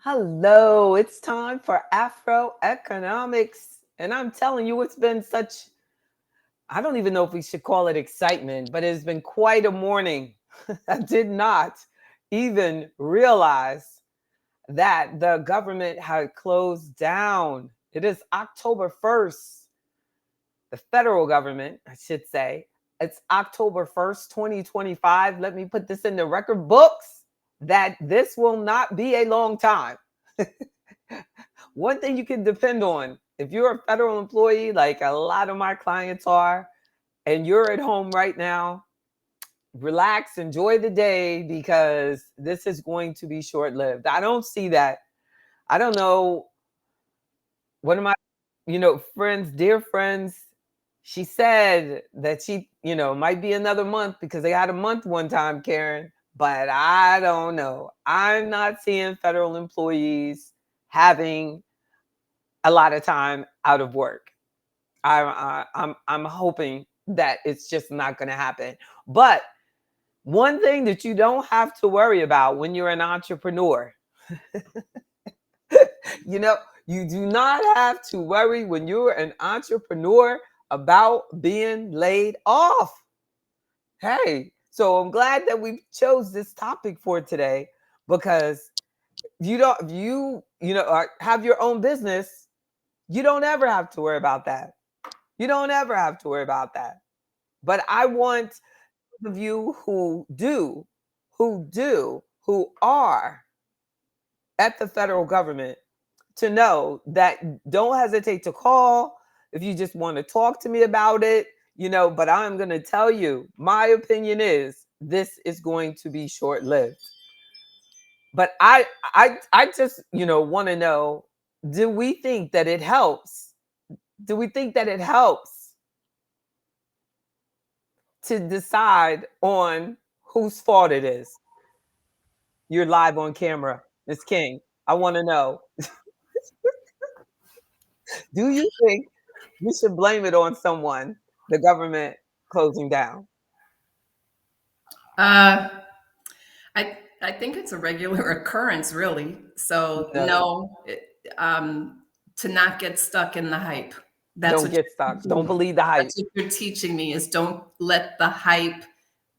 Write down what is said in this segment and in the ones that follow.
Hello, it's time for Afro Economics. And I'm telling you, it's been such, I don't even know if we should call it excitement, but it's been quite a morning. I did not even realize that the government had closed down. It is October 1st. The federal government, I should say. It's October 1st, 2025. Let me put this in the record books that this will not be a long time. One thing you can depend on if you're a federal employee, like a lot of my clients are, and you're at home right now, relax, enjoy the day because this is going to be short lived. I don't see that. I don't know. One of my, friends, dear friends, she said that might be another month because they had a month one time, Karen, but I don't know. I'm not seeing federal employees having a lot of time out of work. I'm hoping that it's just not going to happen. But one thing that you don't have to worry about when you're an entrepreneur, you know, you do not have to worry when you're an entrepreneur about being laid off. Hey, so I'm glad that we chose this topic for today because have your own business, you don't ever have to worry about that. You don't ever have to worry about that. But I want those of you who are at the federal government to know that don't hesitate to call if you just want to talk to me about it, but I'm going to tell you, my opinion is this is going to be short-lived. But I just, want to know, do we think that it helps? Do we think that it helps to decide on whose fault it is? You're live on camera, Miss King. I want to know, do you think we should blame it on someone, the government closing down? Uh, I think it's a regular occurrence, really. So No, to not get stuck in the hype. That's don't what get you're stuck. teaching Don't me. believe the hype. That's what you're teaching me is don't let the hype pull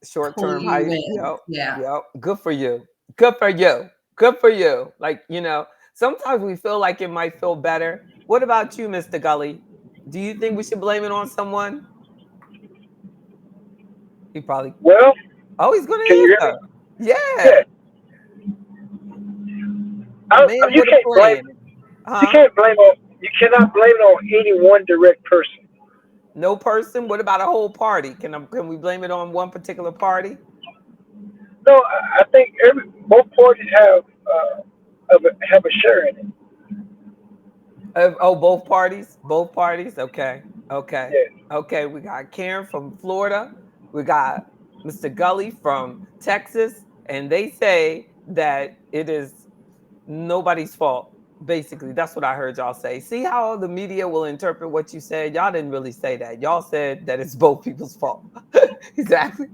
Short-term you hype. in. Yep. Yeah. Yep. Good for you. Good for you. Good for you. Like, sometimes we feel like it might feel better. What about you, Mr. Gully? Do you think we should blame it on someone? He probably, Well, oh, he's going can you to hear answer. me? Yeah. Yeah. A man You with a can't blame. plan. Huh? You cannot blame it on any one direct person. No person? What about a whole party? Can we blame it on one particular party? No, I think both parties have a share in it. Oh, both parties? Both parties? Okay. Okay. Yeah. Okay. We got Karen from Florida. We got Mr. Gully from Texas. And they say that it is nobody's fault. Basically, that's what I heard y'all say. See how the media will interpret what you said? Y'all didn't really say that. Y'all said that it's both people's fault. Exactly.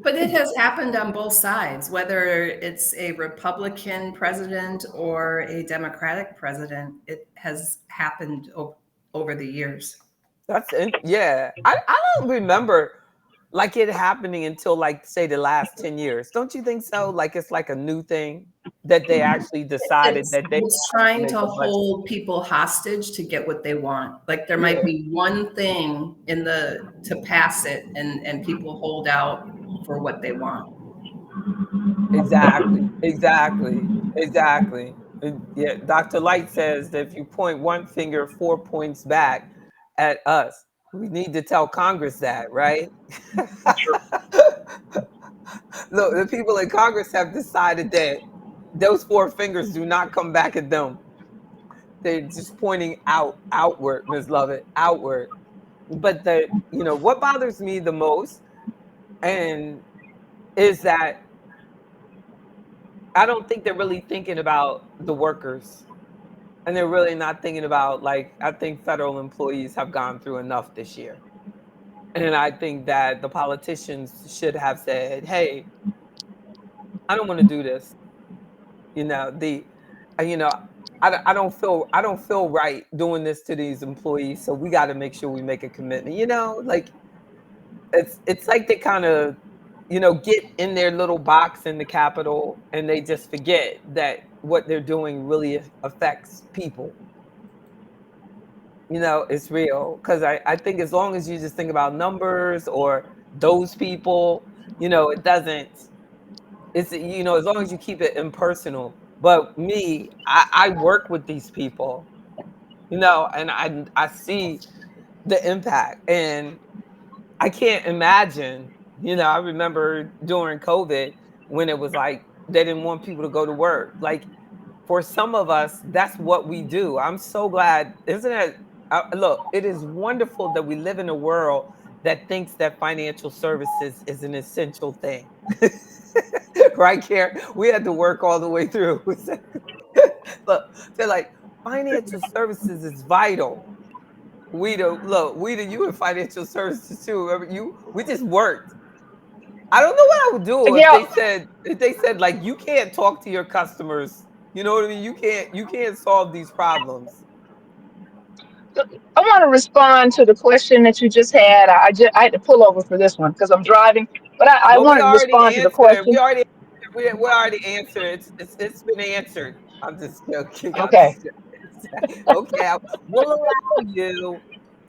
But it has happened on both sides, whether it's a Republican president or a Democratic president. It has happened over the years. Yeah. I don't remember like it happening until like say the last 10 years. Don't you think so? Like it's like a new thing that they actually decided It's that they it's have to trying make to a budget. hold people hostage to get what they want. Like there might Yeah, be one thing in the to pass it and people hold out for what they want. exactly. Exactly. Exactly. Yeah, Dr. Light says that if you point one finger 4 points back at us, we need to tell Congress that, right? True. Look, the people in Congress have decided that those four fingers do not come back at them. They're just pointing outward, Ms. Lovett, outward. But what bothers me the most and is that I don't think they're really thinking about the workers. And they're really not thinking about like I think federal employees have gone through enough this year. And I think that the politicians should have said, "Hey, I don't want to do this. You know, you know, I don't feel right doing this to these employees. So we got to make sure we make a commitment. You know, like it's like they kind of, you know, get in their little box in the Capitol and they just forget that what they're doing really affects people. You know, it's real. Because I think as long as you just think about numbers or those people, you know, it doesn't, it's, you know, as long as you keep it impersonal. But me, I work with these people, you know, and I see the impact. And I can't imagine, you know, I remember during COVID when it was like they didn't want people to go to work. Like for some of us, that's what we do. I'm so glad, isn't it? Look, it is wonderful that we live in a world that thinks that financial services is an essential thing. Right, Karen? We had to work all the way through. Look, they're like, financial services is vital. We in financial services too. Remember you? We just worked. I don't know what I would do if Yeah, they said like you can't talk to your customers. You know what I mean? You can't solve these problems. I want to respond to the question that you just had. I had to pull over for this one because I'm driving, but I Well, we want to already respond to the answered. question. We already answered. It's been answered. I'm just joking. I'm Okay. just joking. Okay, we'll allow you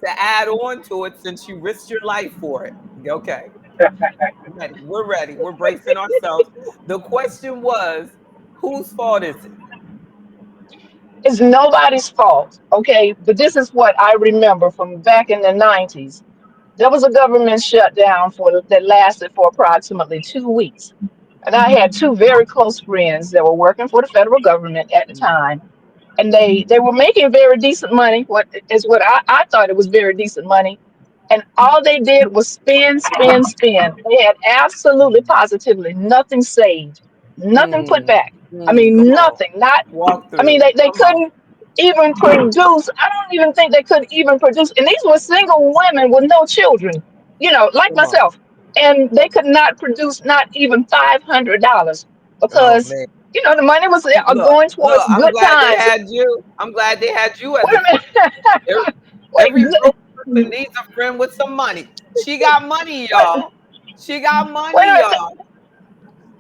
to add on to it since you risked your life for it. Okay. Ready. We're ready. We're bracing ourselves. The question was, whose fault is it? It's nobody's fault, okay? But this is what I remember from back in the 90s. There was a government shutdown that lasted for approximately 2 weeks. And I had two very close friends that were working for the federal government at the time. And they were making very decent money. What I thought it was very decent money. And all they did was spend, spend, spend. They had absolutely positively nothing saved, nothing put Mm, back. I mean, come on. nothing. Not Walk I mean, through. they Come on. couldn't even produce. I don't even think they could even produce. And these were single women with no children, like Come on. myself. And they could not produce not even $500 Oh because, man. the money was Look, going look, towards I'm good glad they times. had you. I'm glad they had you as Wait a a friend. Every, minute. every broke Wait, person needs a friend with some money. She got money, wait, y'all. She got wait a money, minute. y'all.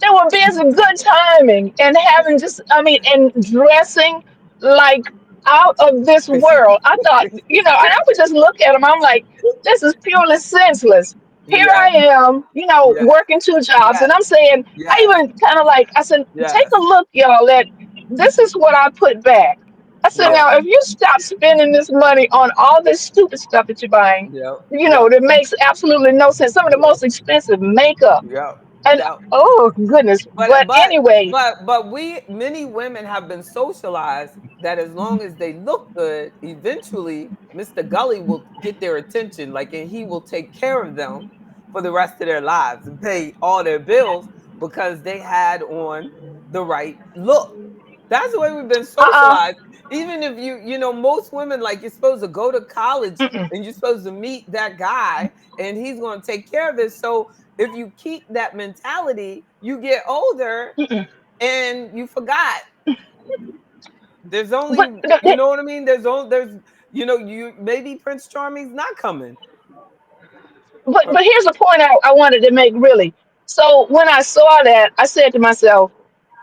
They were being some good timing and having just, I mean, and dressing like out of this world. I thought, and I would just look at them. I'm like, this is purely senseless. Here I Yes, am, yes, working two jobs. yes, And I'm saying, I yes, even kind of like, I said, take yes, a look, y'all, at this is what I put back. I said, yes, now, if you stop spending this money on all this stupid stuff that you're buying, yep, yep, that makes absolutely no sense. Some of the yep, most expensive makeup. yep, And yep. oh goodness. But But but anyway, but we many women have been socialized that as long as they look good, eventually Mr. Gully will get their attention, like, and he will take care of them for the rest of their lives and pay all their bills because they had on the right look. That's the way we've been uh-uh, socialized. Even if most women, like, you're supposed to go to college mm-mm. and you're supposed to meet that guy and he's going to take care of it. So if you keep that mentality, you get older Mm-mm. and you forgot. There's only, But you know what I mean? You maybe Prince Charming's not coming. but here's a point I wanted to make really. So when I saw that, I said to myself,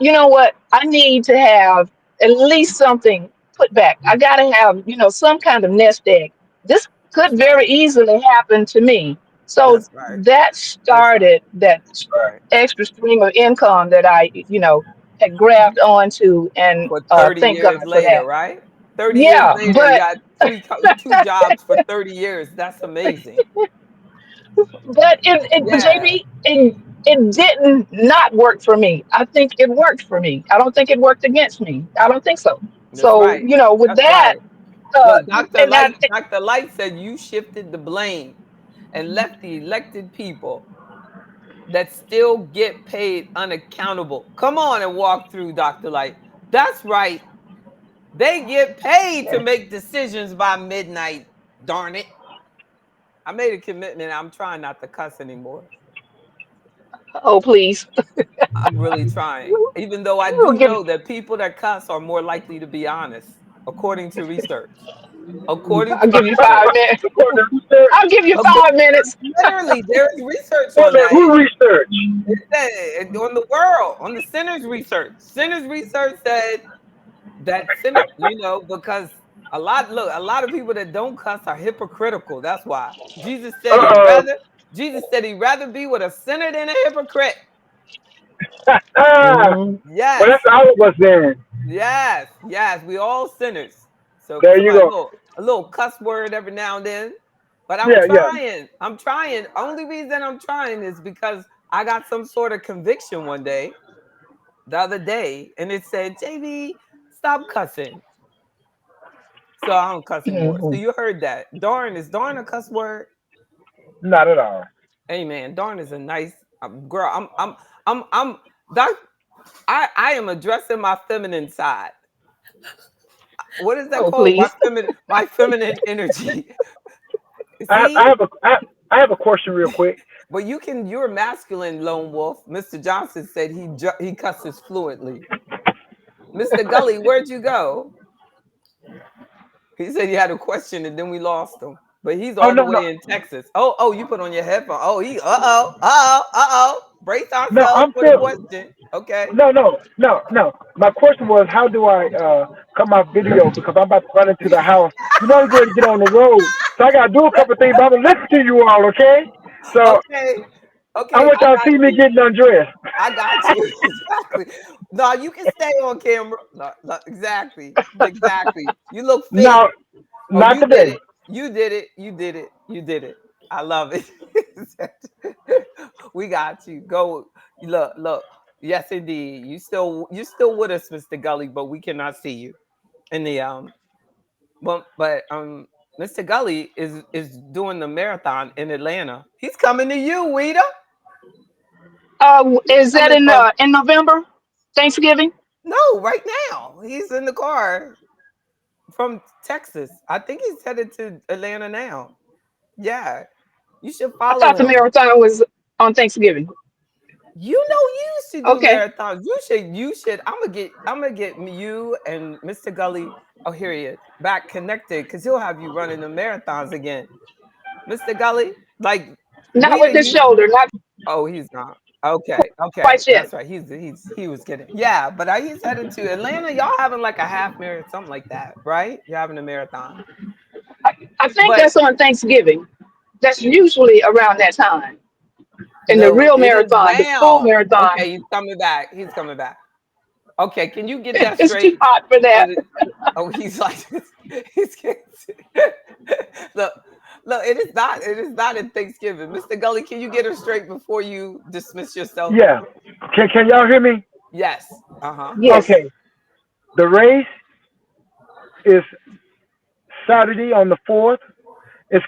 you know what? I need to have at least something put back. I gotta have, some kind of nest egg. This could That's right. very easily happen to me. So That's right. that That's right. started that Right. extra stream of income that I, had grabbed onto, and For 30 thank God years for later, that. right? 30 years Yeah, later, you but got two jobs for 30 years. That's amazing. but Yeah, JB, it didn't not work for me. I think it worked for me. I don't think it worked against me. I don't think so. that's So, right. with That's that, right. uh, Look, Dr. and Light, that, Dr. Light said you shifted the blame and left the elected people that still get paid unaccountable. Come on and walk through, Dr. Light. That's right. They get paid to make decisions by midnight. Darn it. I made a commitment. I'm trying not to cuss anymore. Oh, please. I'm really trying. Even though I We'll do give, know that people that cuss are more likely to be honest, according to research. According I'll to give you research. 5 minutes. According to research, I'll give you Acco- 5 minutes. Literally, there is research wait a on minute, that. who research? It said on the world, on the Centers research. Centers research said that because a lot of people that don't cuss are hypocritical. That's why. Uh-oh. Jesus said he'd rather be with a sinner than a hypocrite. Mhm. Well, Yes. that's all of us then. Yes, yes, we all sinners. So There you somebody go. a little cuss word every now and then. But I'm Yeah, yeah. trying. I'm trying. Only reason I'm trying is because I got some sort of conviction one day, the other day, and it said, JB, stop cussing. So I don't cuss anymore. So Mhm. you heard that. Darn, is darn a cuss word? Not at all. Hey man, darn is a nice girl. I'm that I am addressing my feminine side. What is that Oh, called? please. My feminine energy. I, See? I have a I have a question real quick. But you're masculine, lone wolf. Mr. Johnson said he cusses fluently. Mr. Gully, where'd you go? He said he had a question and then we lost him. But he's Oh all the no no way in Texas. Oh, you put on your headphone. Oh, brace no. ourselves I'm for the still question. Okay. no. My question was, how do I cut my video because I'm about to run into the house. You know, I'm going to get on the road, so I got to do a couple of things. But I'm gonna listen to you all, okay? So Okay. I Okay, want I y'all to got see me you. getting undressed. I got you. Exactly. No, you can stay on camera. No, exactly. Exactly. You look fit. No, Oh, not you did today. it. You did it. You did it. You did it. I love it. We got you. Go. Look. Yes, indeed. You still with us, Mr. Gully, but we cannot see you. In the but Mr. Gully is doing the marathon in Atlanta. He's coming to you, Weeda. He's Is that coming from in November? Thanksgiving? no, right now. He's in the car from Texas. I think he's headed to Atlanta now. Yeah. You should I follow thought the him. marathon was on Thanksgiving. You should do Okay. marathons. You should. I'm gonna get you and Mr. Gully. Oh, here he is. Back connected because he'll have you running the marathons again. Mr. Gully, like Not with Weeda, the you shoulder, not oh he's not. Okay, okay. quite yet. That's right. He was kidding. Yeah, but he's headed to Atlanta. Y'all having like a half marathon, something like that, right? You're having a marathon. I think But that's on Thanksgiving. That's usually around that time. And the no, real it is marathon, the full now. marathon, Okay, he's coming back. He's coming back. Okay, can you get that it's too straight? hot for So that. oh, he's like he's getting look, look, it is not in Thanksgiving. Mr. Gully, can you get her straight before you dismiss yourself? Yeah. Can y'all hear me? Yes. Uh-huh. Yes. Okay. The race is Saturday on the 4th. It's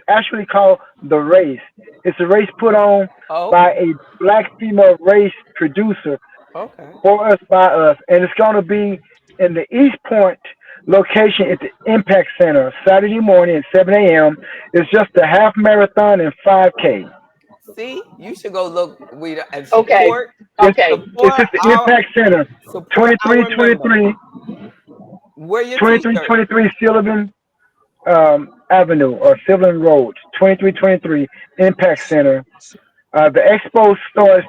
actually called the race. It's a race put on Oh, by a black female race producer okay. for us by us, and it's going to be in the East Point location at the Impact Center Saturday morning at 7 a.m. It's just a half marathon and 5K. See, you should go look we and Okay. Okay. It's at the Impact Center, support our member. 2323 Wear your t-shirt. 2323 Sullivan Avenue or Sylvan Road, 2323 Impact Center. The expo starts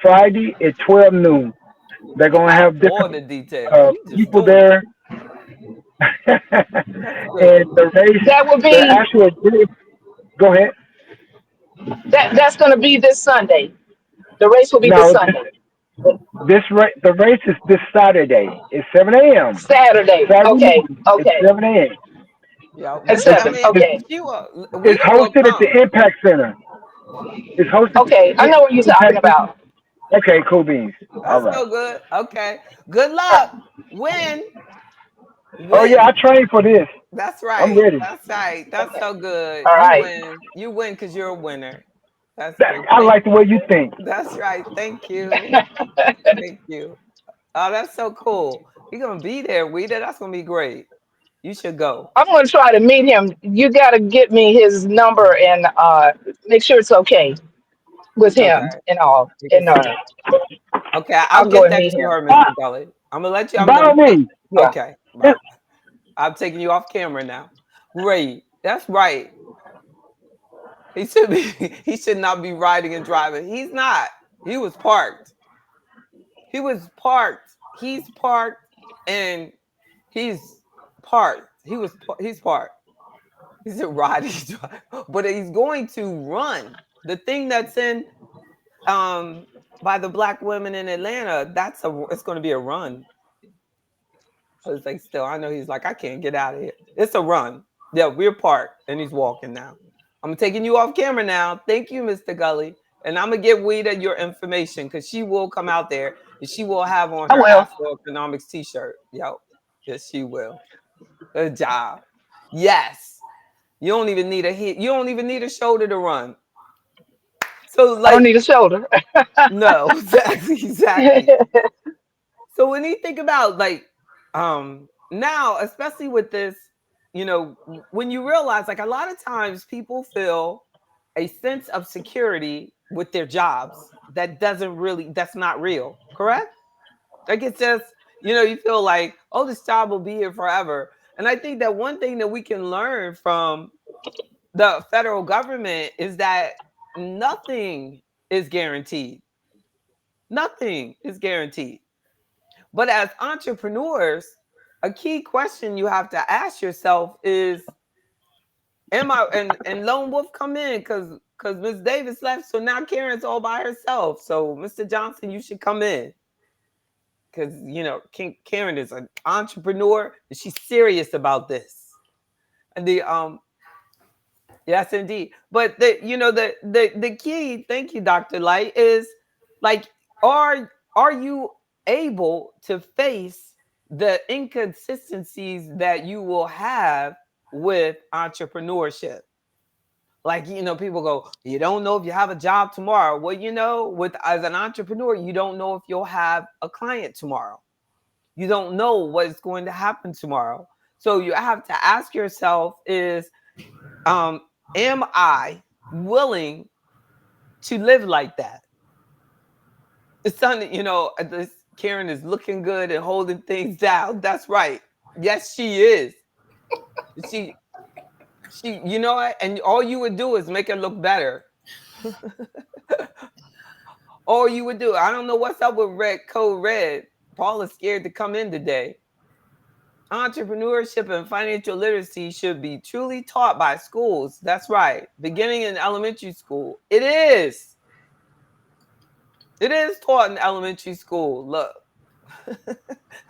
Friday at 12 noon. They're You going to got have all different the details. You just people doing it. there. That's And good. the race, That will the be actual group, go ahead. that's gonna be this Sunday. The race will be this Now, Sunday. the race is this Saturday. It's 7 a.m. Saturday. Saturday Okay. morning. It's Okay. 7 a.m. Yeah, At we. I 7. mean, It's, Okay. we it's will hosted at the come. Impact Center. It's hosted Okay. I at know what you're talking Impact Center. about. Okay, cool beans. All That's right. so good. Okay. Good luck. Win. Oh yeah, I Win. trained for this. That's I'm right. ready. That's right. That's so good. All You right. win. You win because you're a winner. That's good. I like the way you think. That's right. Thank you. Thank you. Oh, that's so cool. You're gonna be there, Weeda. That's gonna be great. You should go. I'm gonna try to meet him. You gotta get me his number and make sure it's okay. with Okay, him and all. you can And see that. Okay, I'll I'll go get and that meet to him. her, Mr. Gully. I'm gonna let you. I'm By gonna all take. means. Yeah. Okay, Yeah. bye. I'm taking you off camera now. Great. That's right. He should be. He should not be riding and driving. He's not. He was parked. He was parked. He's parked, and he's parked. He's parked. He's a riding drive, but he's going to run. The thing that's in by the black women in Atlanta, it's going to be a run. I was like, still, I know he's like, I can't get out of here. It's a run. Yeah, we're parked, and he's walking now. I'm taking you off camera now. Thank you, Mr. Gully. And I'm gonna give Weta your information because she will come out there and she will have on I her will. Afro Economics t-shirt. Yo, yes, she will. Good job. Yes. You don't even need a hit. You don't even need a shoulder to run. So I don't like, need a shoulder. no, exactly. So when you think about like now, especially with this, when you realize like a lot of times people feel a sense of security with their jobs that's not real, correct? Like it's just, you feel like, oh, this job will be here forever. And I think that one thing that we can learn from the federal government is that nothing is guaranteed. Nothing is guaranteed. But as entrepreneurs, a key question you have to ask yourself is, am I and Lone Wolf come in because Miss Davis left, so now Karen's all by herself. So Mr. Johnson, you should come in. Because Karen is an entrepreneur and she's serious about this. And yes, indeed. But the key, thank you, Dr. Light, is like, are you able to face the inconsistencies that you will have with entrepreneurship? Like, people go, you don't know if you have a job tomorrow. Well, with as an entrepreneur, you don't know if you'll have a client tomorrow. You don't know what's going to happen tomorrow. So you have to ask yourself is, am I willing to live like that? It's something, this Karen is looking good and holding things down. That's right. Yes, she is. She, you know what? And all you would do is make her look better. All you would do. I don't know what's up with Code Red. Paul is scared to come in today. Entrepreneurship and financial literacy should be truly taught by schools. That's right. Beginning in elementary school. It is. It is taught in elementary school. Look.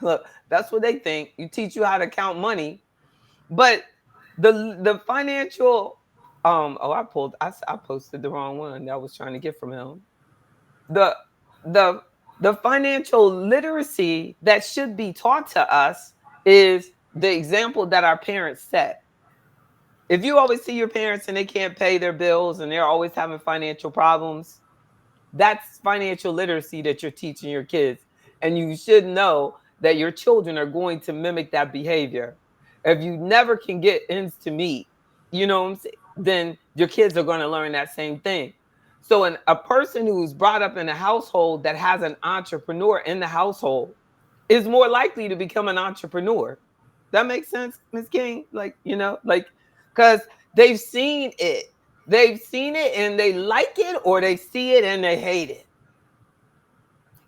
Look, that's what they think. You teach you how to count money. But the financial I posted the wrong one that I was trying to get from him. The the financial literacy that should be taught to us is the example that our parents set. If you always see your parents and they can't pay their bills and they're always having financial problems, that's financial literacy that you're teaching your kids. And you should know that your children are going to mimic that behavior. If you never can get ends to meet, you know what I'm saying, then your kids are going to learn that same thing. So a person who's brought up in a household that has an entrepreneur in the household is more likely to become an entrepreneur. That makes sense, Ms. King? Because they've seen it. They've seen it and they like it, or they see it and they hate it.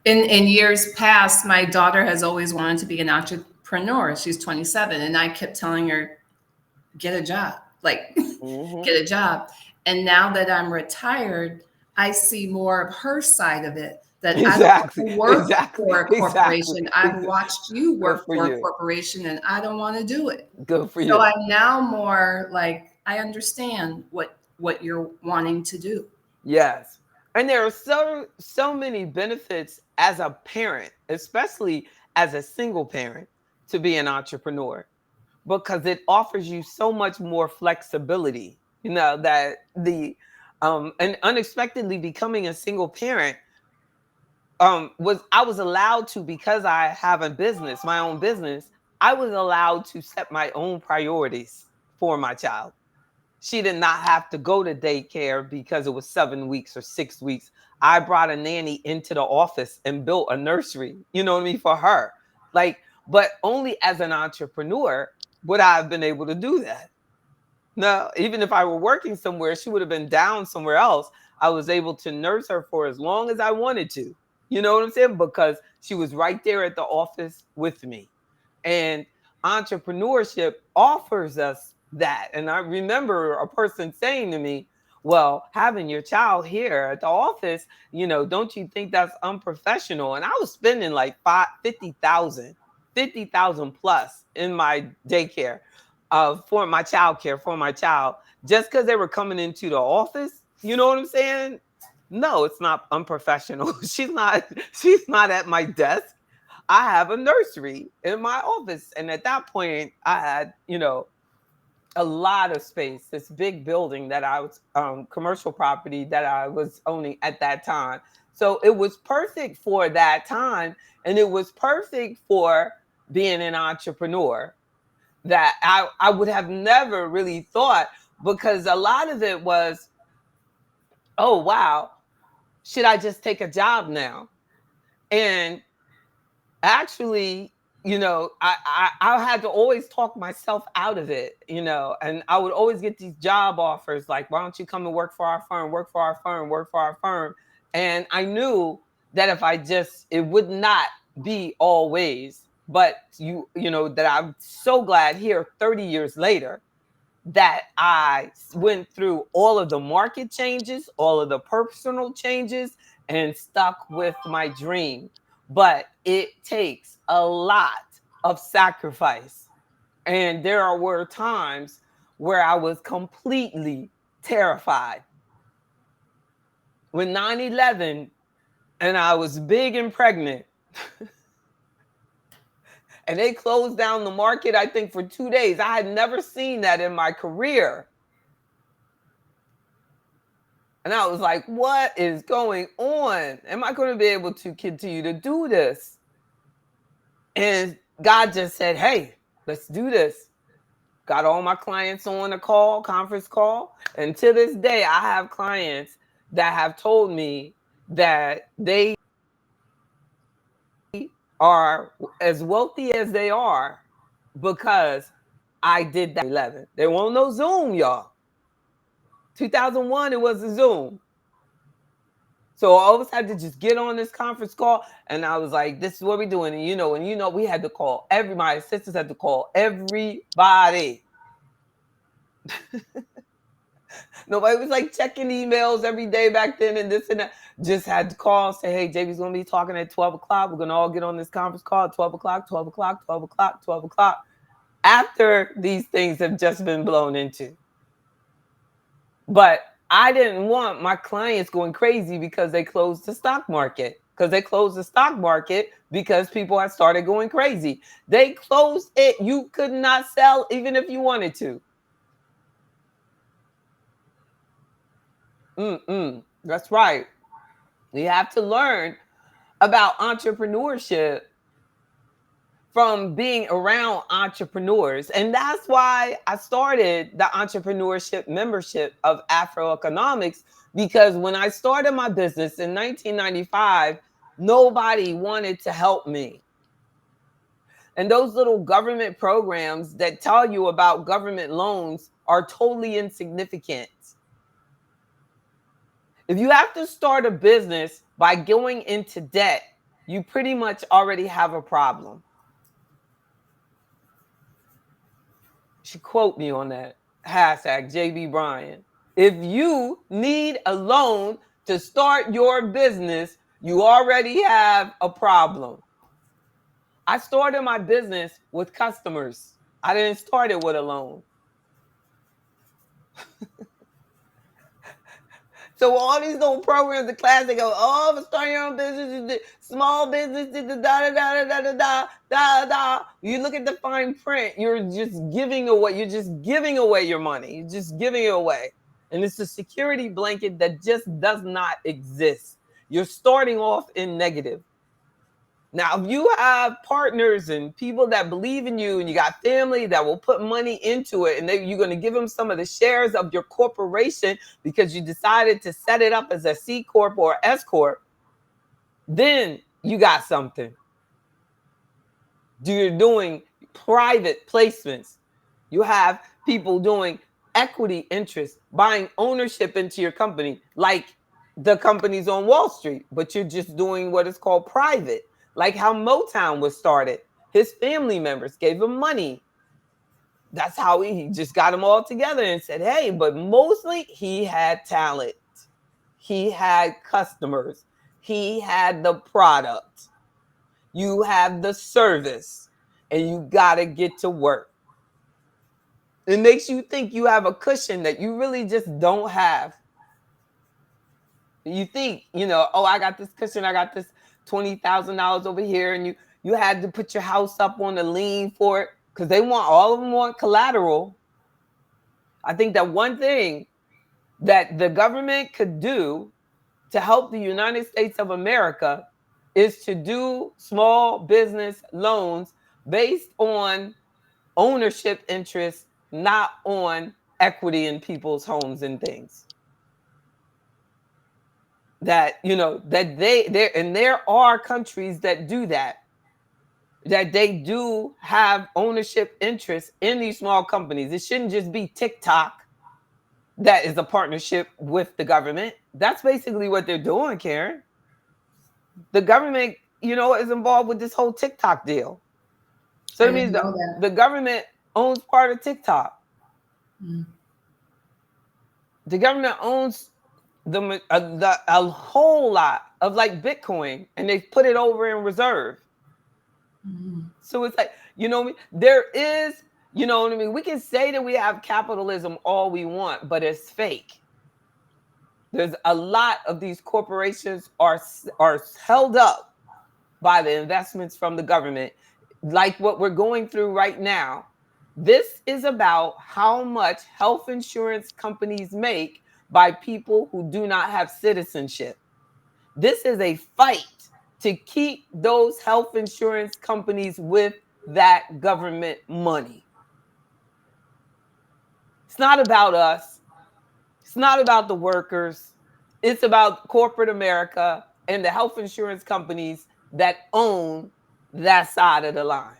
In years past, my daughter has always wanted to be an entrepreneur. She's 27, and I kept telling her, get a job, get a job. And now that I'm retired, I see more of her side of it. That exactly. I don't work for a corporation. Exactly. I've watched you work for a corporation, and I don't want to do it. Good for you. So I'm now more like, I understand what you're wanting to do. Yes. And there are so many benefits as a parent, especially as a single parent, to be an entrepreneur, because it offers you so much more flexibility. That and unexpectedly becoming a single parent I was allowed to, because I have my own business, I was allowed to set my own priorities for my child. she did not have to go to daycare because it was 7 weeks or 6 weeks. I brought a nanny into the office and built a nursery, you know what I mean, for her. Like, but only as an entrepreneur would I have been able to do that. No, even if I were working somewhere, she would have been down somewhere else. I was able to nurse her for as long as I wanted to. You know what I'm saying? Because she was right there at the office with me. And entrepreneurship offers us that. And I remember a person saying to me, well, having your child here at the office, you know, don't you think that's unprofessional? And I was spending like 50,000 plus in my daycare for my child care for my child, just because they were coming into the office. You know what I'm saying? No, it's not unprofessional. She's not at my desk. I have a nursery in my office. And at that point, I had, you know, a lot of space, this big building that I was, commercial property that I was owning at that time. So it was perfect for that time. And it was perfect for being an entrepreneur that I would have never really thought, because a lot of it was, oh, wow, should I just take a job now? And actually, you know, I had to always talk myself out of it, you know, and I would always get these job offers like, why don't you come and work for our firm, work for our firm, work for our firm? And I knew that if I just, it would not be always, but you know, that I'm so glad here 30 years later that I went through all of the market changes, all of the personal changes, and stuck with my dream. But it takes a lot of sacrifice. And there were times where I was completely terrified. When 9/11 and I was big and pregnant, and they closed down the market, I think, for 2 days. I had never seen that in my career. And I was like, what is going on? Am I going to be able to continue to do this? And God just said, hey, let's do this. Got all my clients on a call, conference call. And to this day, I have clients that have told me that they are as wealthy as they are because I did that 11. There won't no Zoom, y'all. 2001, it was a Zoom. So I always had to just get on this conference call, and I was like, this is what we're doing. And you know, we had to call my assistants had to call everybody. Nobody was like checking emails every day back then and this and that. Just had to call, say, hey, JB's going to be talking at 12 o'clock. We're going to all get on this conference call at 12 o'clock, 12 o'clock, 12 o'clock, 12 o'clock. After these things have just been blown into. But I didn't want my clients going crazy because they closed the stock market. Because they closed the stock market because people had started going crazy. They closed it. You could not sell even if you wanted to. That's right. You have to learn about entrepreneurship from being around entrepreneurs. And that's why I started the entrepreneurship membership of Afro Economics, because when I started my business in 1995, nobody wanted to help me. And those little government programs that tell you about government loans are totally insignificant. If you have to start a business by going into debt, you pretty much already have a problem. You should quote me on that. Hashtag JB Bryan. If you need a loan to start your business, you already have a problem. I started my business with customers. I didn't start it with a loan. So all these little programs, the class, they go, oh, start your own business, small business, da da da da da da da da. You look at the fine print, you're just giving away your money. You're just giving it away. And it's a security blanket that just does not exist. You're starting off in negative. Now, if you have partners and people that believe in you and you got family that will put money into it and you're going to give them some of the shares of your corporation because you decided to set it up as a C Corp or S Corp, then you got something. You're doing private placements. You have people doing equity interest, buying ownership into your company, like the companies on Wall Street, but you're just doing what is called private, like how Motown was started. His family members gave him money. That's how he just got them all together and said, hey, but mostly he had talent. He had customers. He had the product. You have the service, and you got to get to work. It makes you think you have a cushion that you really just don't have. You think, oh, I got this cushion, I got this $20,000 over here, and you had to put your house up on the lien for it because all of them want collateral. I think that one thing that the government could do to help the United States of America is to do small business loans based on ownership interest, not on equity in people's homes and things. That, there are countries that do that they do have ownership interest in these small companies. It shouldn't just be TikTok that is a partnership with the government. That's basically what they're doing, Karen. The government, is involved with this whole TikTok deal. So it means the government owns part of TikTok. Mm. The government owns a whole lot of like Bitcoin, and they put it over in reserve. Mm. So it's like, there is, we can say that we have capitalism all we want, but it's fake. There's a lot of these corporations are held up by the investments from the government, like what we're going through right now. This is about how much health insurance companies make by people who do not have citizenship. This is a fight to keep those health insurance companies with that government money. It's not about us. It's not about the workers. It's about corporate America and the health insurance companies that own that side of the line.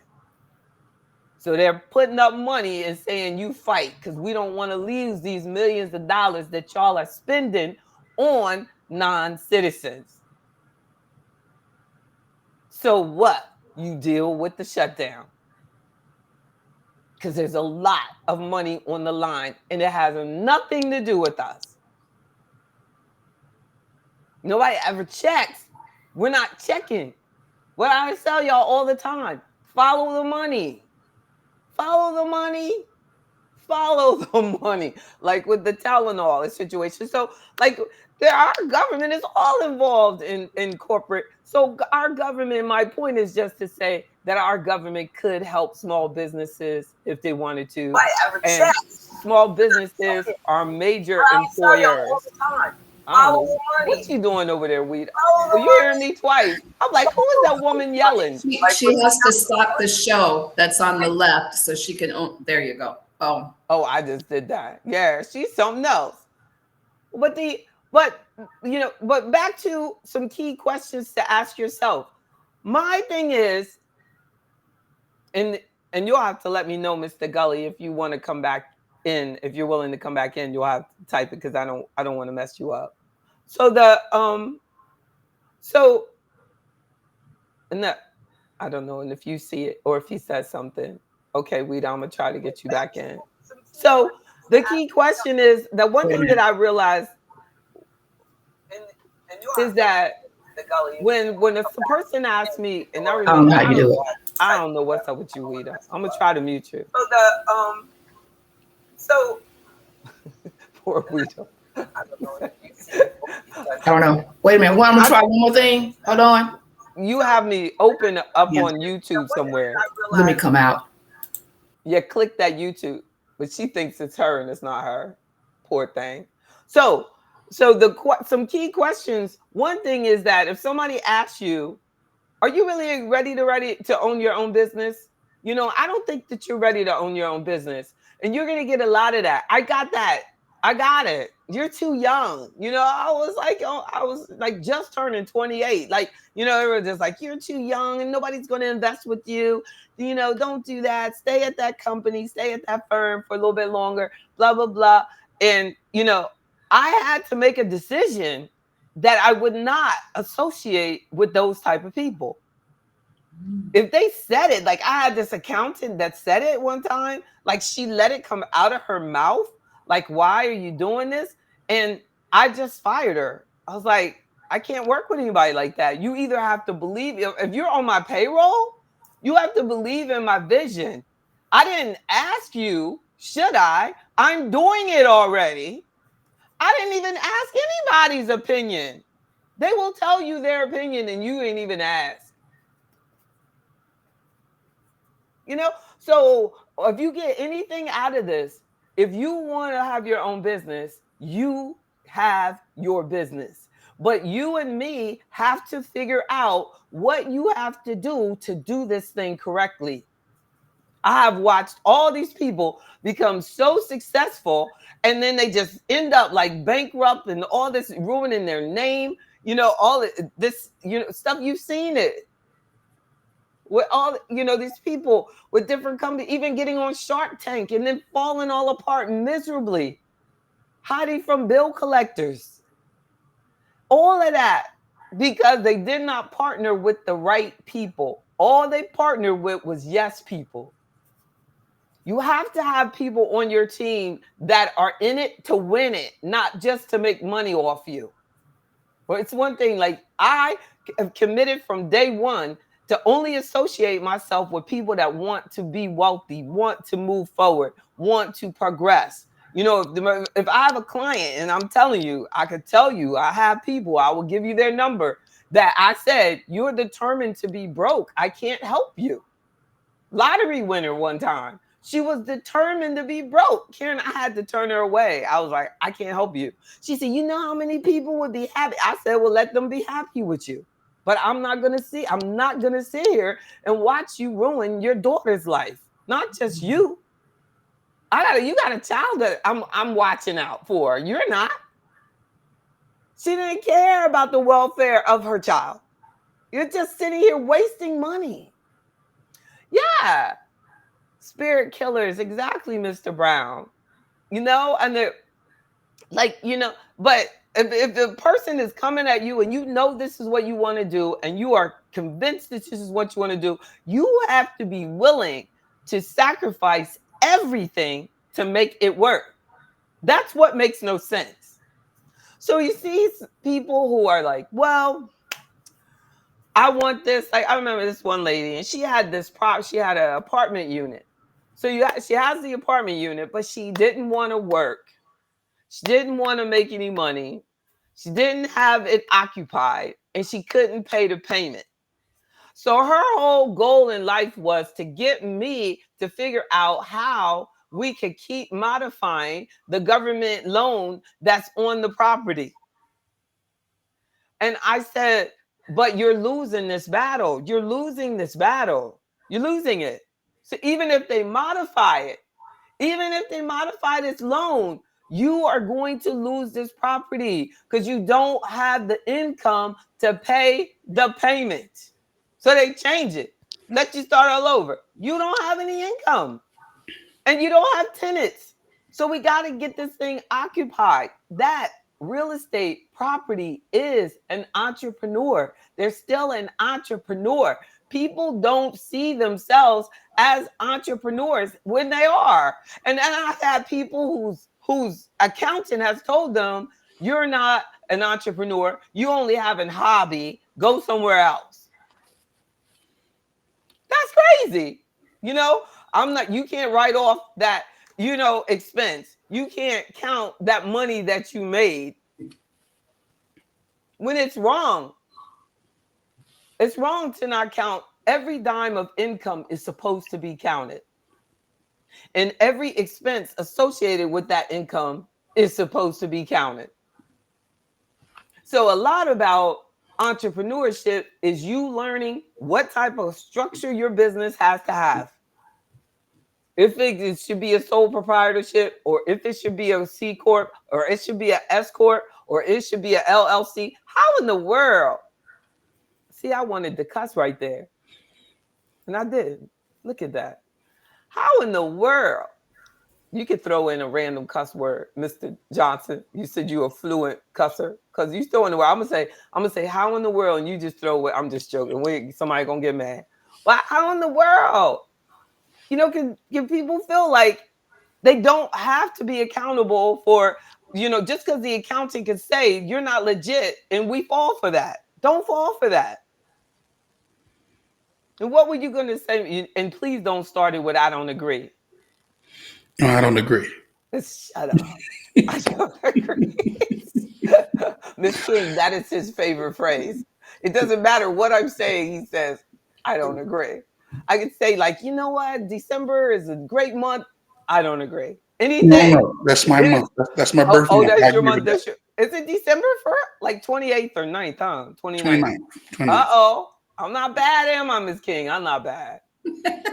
So they're putting up money and saying, you fight, because we don't want to lose these millions of dollars that y'all are spending on non-citizens. So what? You deal with the shutdown. Because there's a lot of money on the line, and it has nothing to do with us. Nobody ever checks. We're not checking. What I tell y'all all the time, follow the money. Follow the money. Follow the money. Like with the Tylenol situation. So like our government is all involved in corporate. So our government, my point is just to say that our government could help small businesses if they wanted to. And small businesses are major employers. I don't know. What's she doing over there, Weed? Oh, you hearing me twice. I'm like, who is that woman yelling? She has to stop the show that's on the left so she can, there you go. Oh, I just did that. Yeah, she's something else. But back to some key questions to ask yourself. My thing is, and you'll have to let me know, Mr. Gully, if you want to come back in. If you're willing to come back in, you'll have to type it because I don't want to mess you up. So I don't know, and if you see it or if he says something, okay, Weed, I'm gonna try to get you back in. So the key question is that one thing that I realized is that when a person asks me, and I remember, how you do it. I don't know what's up with you, Weed. I'm gonna try to mute you. Poor Weed. I don't know. Wait a minute. I'm gonna try one more thing. Hold on. You have me open up on YouTube somewhere. Let me come out. Yeah, click that YouTube. But she thinks it's her and it's not her. Poor thing. So some key questions. One thing is that if somebody asks you, Are you really ready to own your own business? You know, I don't think that you're ready to own your own business. And you're going to get a lot of that. I got that. I got it. You're too young. You know, I was like just turning 28. Like, you know, it was just like, you're too young and nobody's going to invest with you. You know, don't do that. Stay at that company, stay at that firm for a little bit longer, blah, blah, blah. And, you know, I had to make a decision that I would not associate with those type of people. If they said it, like I had this accountant that said it one time, like she let it come out of her mouth, like, why are you doing this? And I just fired her. I was like, I can't work with anybody like that. You either have to believe, if you're on my payroll, you have to believe in my vision. I didn't ask you, should I? I'm doing it already. I didn't even ask anybody's opinion. They will tell you their opinion and you ain't even ask. You know, so if you get anything out of this, if you want to have your own business, you have your business. But you and me have to figure out what you have to do this thing correctly. I have watched all these people become so successful and then they just end up like bankrupt and all this ruining their name. You know, all this, you know, stuff, you've seen it. With all, you know, these people with different companies, even getting on Shark Tank and then falling all apart miserably, hiding from bill collectors. All of that because they did not partner with the right people. All they partnered with was yes people. You have to have people on your team that are in it to win it, not just to make money off you. Well, it's one thing, like I have committed from day one to only associate myself with people that want to be wealthy, want to move forward, want to progress. You know, if I have a client and I'm telling you, I could tell you, I have people, I will give you their number that I said, you're determined to be broke. I can't help you. Lottery winner one time. She was determined to be broke. Karen, I had to turn her away. I was like, I can't help you. She said, you know how many people would be happy? I said, well, let them be happy with you. But I'm not going to sit here and watch you ruin your daughter's life. Not just you. You got a child that I'm watching out for. You're not. She didn't care about the welfare of her child. You're just sitting here wasting money. Yeah. Spirit killers, exactly, Mr. Brown. You know, and they're like, you know, but if the person is coming at you and you know this is what you want to do and you are convinced that this is what you want to do, you have to be willing to sacrifice everything to make it work. That's what makes no sense. So you see people who are like, well, I want this. Like I remember this one lady and she had an apartment unit. So she has the apartment unit, but she didn't want to work. She didn't want to make any money. She didn't have it occupied and she couldn't pay the payment. So her whole goal in life was to get me to figure out how we could keep modifying the government loan that's on the property. And I said, but you're losing this battle. You're losing this battle. You're losing it. So even if they modify this loan, you are going to lose this property because you don't have the income to pay the payment. So they change it. Let you start all over. You don't have any income and you don't have tenants. So we got to get this thing occupied. That real estate property is an entrepreneur. They're still an entrepreneur. People don't see themselves as entrepreneurs when they are. And then I've had people whose accountant has told them, you're not an entrepreneur. You only have a hobby. Go somewhere else. That's crazy. You know, you can't write off that, you know, expense. You can't count that money that you made when it's wrong. It's wrong to not count. Every dime of income is supposed to be counted. And every expense associated with that income is supposed to be counted. So a lot about Entrepreneurship is you learning what type of structure your business has to have. If it should be a sole proprietorship, or if it should be a C corp, or it should be an S corp, or it should be a LLC. How in the world? See, I wanted to cuss right there, and I did. Look at that. How in the world? You could throw in a random cuss word, Mr. Johnson. You said you a fluent cusser, because you throw in the word. I'm gonna say how in the world, and you just throw it. I'm just joking. Somebody gonna get mad. But how in the world? Can people feel like they don't have to be accountable for, just because the accountant can say you're not legit, and we fall for that. Don't fall for that. And what were you going to say? And please don't start it with I don't agree. No, I don't agree. Shut up. I don't agree. Miss King, that is his favorite phrase. It doesn't matter what I'm saying. He says, I don't agree. I could say, like, you know what? December is a great month. I don't agree. Anything. No, that's my month. That's my birth month. That's your month. Is it December for like 28th or 9th, huh? 29th. 29th. Uh-oh. I'm not bad, am I, Miss King? I'm not bad.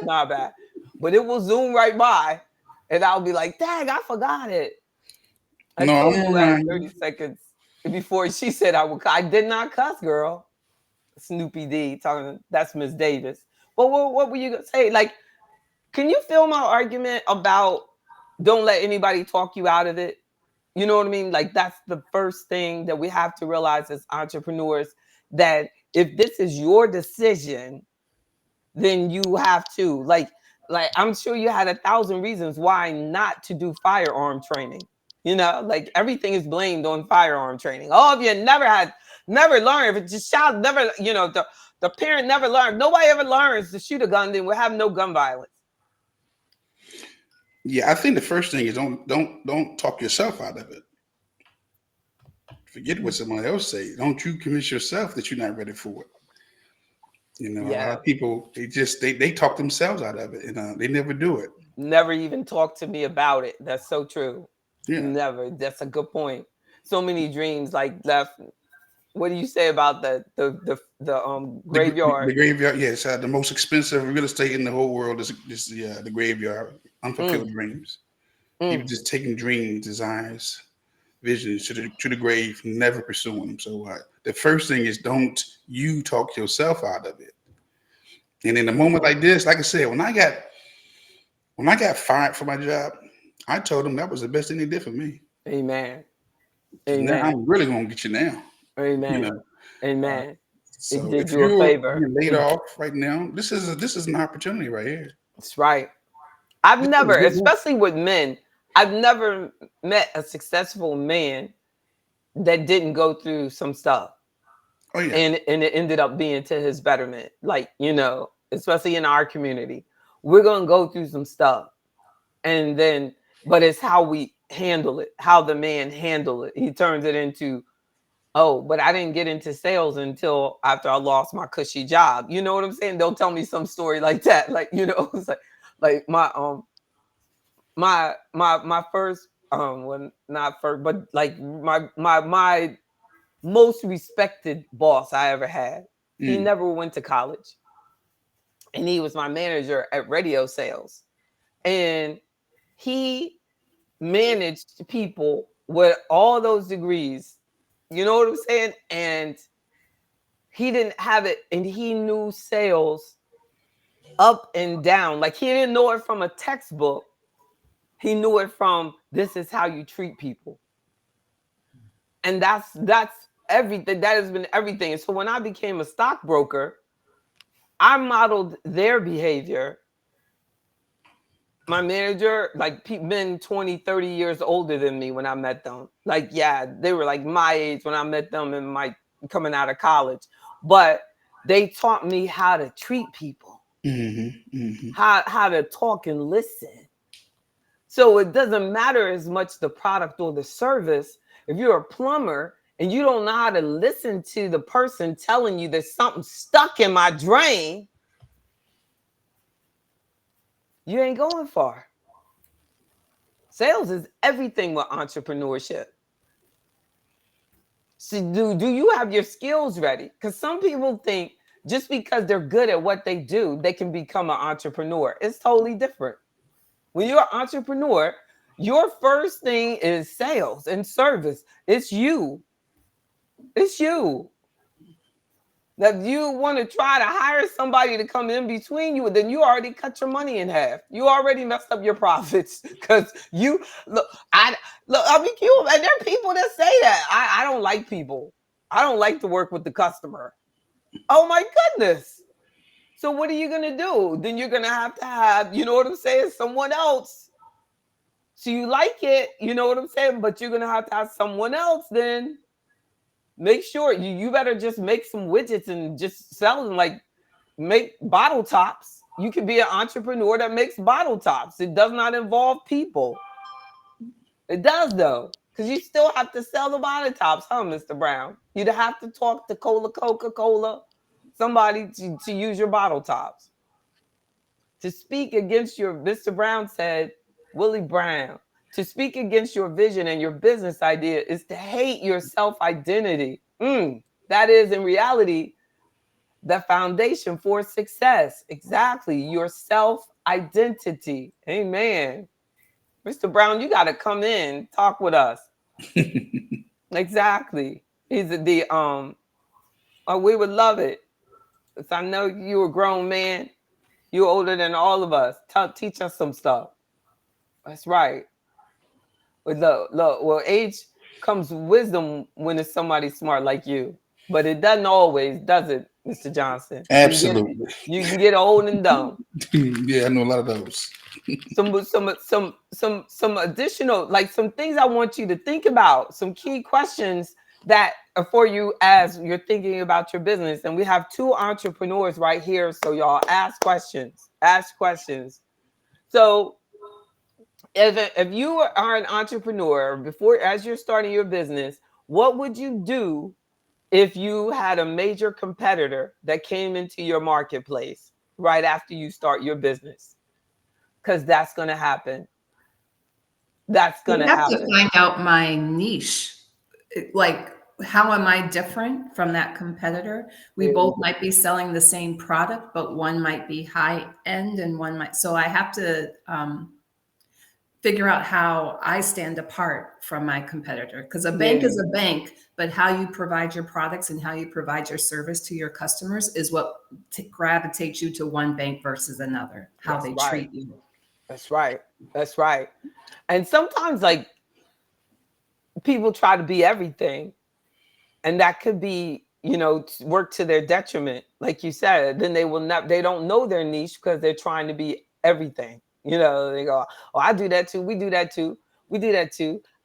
Not bad. But it will zoom right by, and I'll be like, dang, I forgot it. I told you like 30 seconds before she said I did not cuss, girl. Snoopy D talking. That's Miss Davis. But what were you gonna say? Like, can you feel my argument about don't let anybody talk you out of it? You know what I mean? Like, that's the first thing that we have to realize as entrepreneurs, that if this is your decision, then you have to like I'm sure you had 1,000 reasons why not to do firearm training. Like everything is blamed on firearm training. Oh, if you never learned, if it's just child never, the parent never learned. Nobody ever learns to shoot a gun, then we'll have no gun violence. Yeah, I think the first thing is don't talk yourself out of it. Forget what somebody else say. Don't you convince yourself that you're not ready for it. A lot of people, they talk themselves out of it, and they never do it. Never even talk to me about it. That's so true. Yeah. Never. That's a good point. So many dreams like left. What do you say about the graveyard? The graveyard, yes. The most expensive real estate in the whole world is the graveyard. Unfulfilled dreams. People just taking dreams, desires, visions to the grave, never pursuing them. So the first thing is don't you talk yourself out of it. And in a moment like this, like I said, when I got fired from my job, I told them that was the best thing they did for me. Amen. Now I'm really gonna get you now. Amen. Amen. So it did you a favor. You're laid off right now. This is an opportunity right here. That's right. I've never, especially with men, I've never met a successful man that didn't go through some stuff. Oh yeah. And it ended up being to his betterment. Like, especially in our community, we're gonna go through some stuff. And then, but it's how we handle it, how the man handle it. He turns it into, oh, but I didn't get into sales until after I lost my cushy job. You know what I'm saying? They'll tell me some story like that. Like, it's like my first well, not first, but like my most respected boss I ever had. He never went to college. And he was my manager at radio sales. And he managed people with all those degrees. You know what I'm saying? And he didn't have it. And he knew sales up and down. Like, he didn't know it from a textbook. He knew it from, this is how you treat people. And that's everything. That has been everything. And so when I became a stockbroker, I modeled their behavior. My manager, like, men 20, 30 years older than me when I met them. Like, yeah, they were like my age when I met them and coming out of college. But they taught me how to treat people, how to talk and listen. So it doesn't matter as much the product or the service. If you're a plumber and you don't know how to listen to the person telling you there's something stuck in my drain, you ain't going far. Sales is everything with entrepreneurship. So do you have your skills ready? Because some people think just because they're good at what they do, they can become an entrepreneur. It's totally different. When you're an entrepreneur, your first thing is sales and service. It's you. It's you. That you want to try to hire somebody to come in between you, then you already cut your money in half. You already messed up your profits because you look. I mean, and there are people that say that. I don't like people. I don't like to work with the customer. Oh my goodness. So what are you gonna do? Then you're gonna have, you know what I'm saying, someone else. So you like it, you know what I'm saying, but you're gonna have to have someone else then. Make sure you better just make some widgets and just sell them, like make bottle tops. You can be an entrepreneur that makes bottle tops. It does not involve people. It does though, because you still have to sell the bottle tops, huh, Mr. Brown? You'd have to talk to Coca-Cola, somebody to use your bottle tops. To speak against your, Mr. Brown said, Willie Brown, to speak against your vision and your business idea is to hate your self-identity. That is, in reality, the foundation for success. Exactly, your self-identity. Amen. Mr. Brown, you got to come in, talk with us. Exactly. He's we would love it. Because I know you're a grown man. You're older than all of us. Teach us some stuff. That's right. But look, well, age comes wisdom when it's somebody smart like you. But it doesn't always, does it, Mr. Johnson? Absolutely. You can get old and dumb. Yeah, I know a lot of those. some additional, like some things I want you to think about, some key questions that are for you as you're thinking about your business. And we have two entrepreneurs right here. So y'all ask questions. So if you are an entrepreneur, as you're starting your business, what would you do if you had a major competitor that came into your marketplace right after you start your business? Because that's going to happen. That's going to happen. I have to find out my niche. Like, how am I different from that competitor? We both might be selling the same product, but one might be high end and one might. So I have to figure out how I stand apart from my competitor, because a bank is a bank, but how you provide your products and how you provide your service to your customers is what gravitates you to one bank versus another, how they treat you. That's right. And sometimes, like, people try to be everything, and that could be, work to their detriment. Like you said, then they don't know their niche because they're trying to be everything. They go, oh, I do that too. We do that too.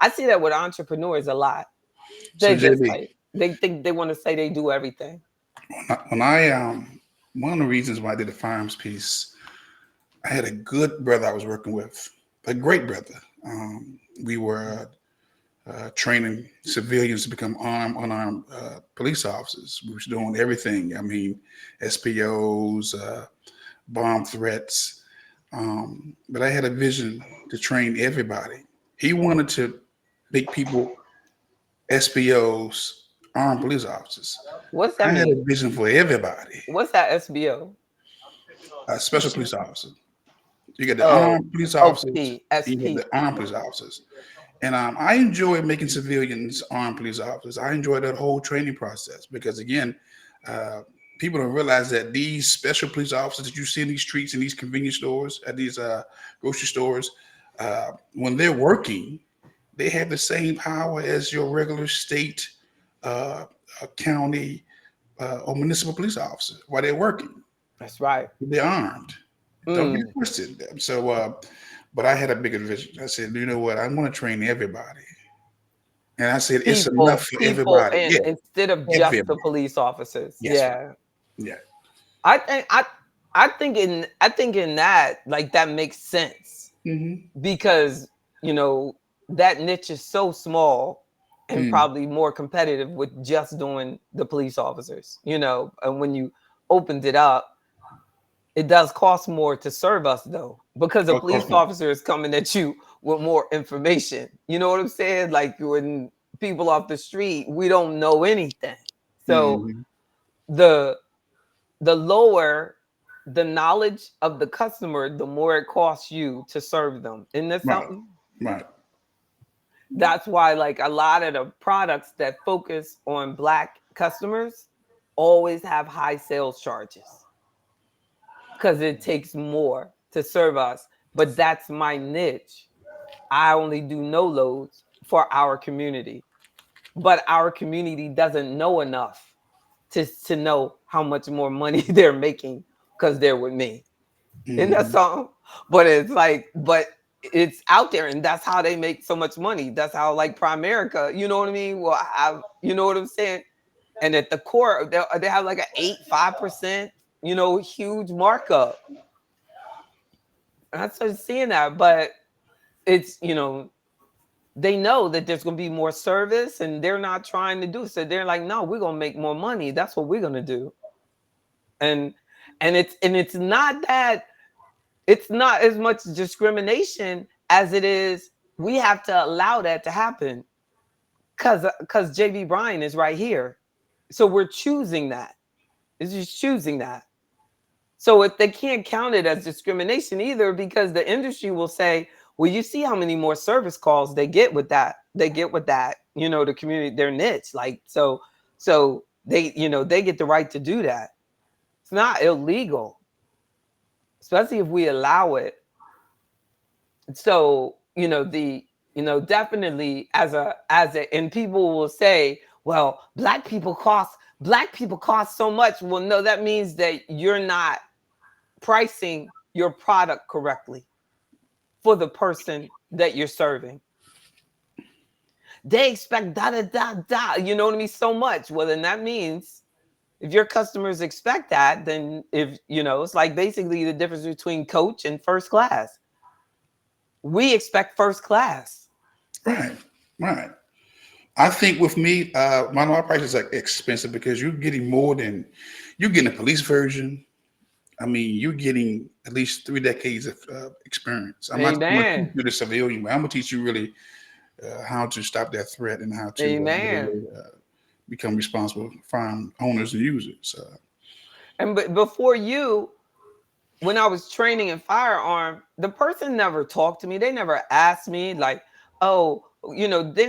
I see that with entrepreneurs a lot. They they think they want to say they do everything. One of the reasons why I did the firearms piece, I had a good brother I was working with, a great brother. We were training civilians to become unarmed police officers. We were doing everything. I mean, SPOs, bomb threats. But I had a vision to train everybody. He wanted to make people SPOs, armed police officers. What's that mean? I had a vision for everybody. What's that SBO? A special police officer. You get the armed police officers. You get the armed police officers. And I enjoy making civilians armed police officers. I enjoy that whole training process because, again, people don't realize that these special police officers that you see in these streets and these convenience stores, at these grocery stores, when they're working, they have the same power as your regular state, county, or municipal police officer while they're working. That's right. They're armed. Don't get twisted. So, but I had a bigger vision. I said, you know what? I want to train everybody. And I said, it's enough for everybody. Instead of just the police officers. Yes, yeah. I think in that, like, that makes sense because that niche is so small and probably more competitive with just doing the police officers. And when you opened it up, it does cost more to serve us though, because a police officer is coming at you with more information. You know what I'm saying? Like, when people off the street, we don't know anything. So Mhm. the lower the knowledge of the customer, the more it costs you to serve them. Isn't that Right. something? Right. That's why like a lot of the products that focus on Black customers always have high sales charges because it takes more to serve us. But that's my niche. I only do no loads for our community, but our community doesn't know enough to know how much more money they're making because they're with me. In that Mhm. song, but it's like, but it's out there, and that's how they make so much money. That's how like Primerica, you know what I mean? Well, you know what I'm saying? And at the core, they have like a 5%, huge markup. And I started seeing that, but it's they know that there's going to be more service, and they're not trying to do it. So they're like, no, we're going to make more money. That's what we're going to do. And it's not that. It's not as much discrimination as it is we have to allow that to happen because JB Bryan is right here. So we're choosing that. It's just choosing that. So if they can't count it as discrimination either, because the industry will say, well, you see how many more service calls they get with that. They get with that, the community, their niche. Like so they get the right to do that. It's not illegal, especially if we allow it. So definitely and people will say, well, black people cost so much. Well, no, that means that you're not pricing your product correctly for the person that you're serving. They expect da da da da, you know what I mean, so much. Well, then that means if your customers expect that, then it's like basically the difference between coach and first class. We expect first class. Right. Right. I think with me, my prices are expensive because you're getting more than you're getting a police version. I mean, you're getting at least 3 decades of experience. I'm not going to teach Amen. you the civilian way. I'm going to teach you really how to stop that threat and how to Amen. become responsible farm owners and users. And before when I was training in firearm, the person never talked to me. They never asked me like, oh, they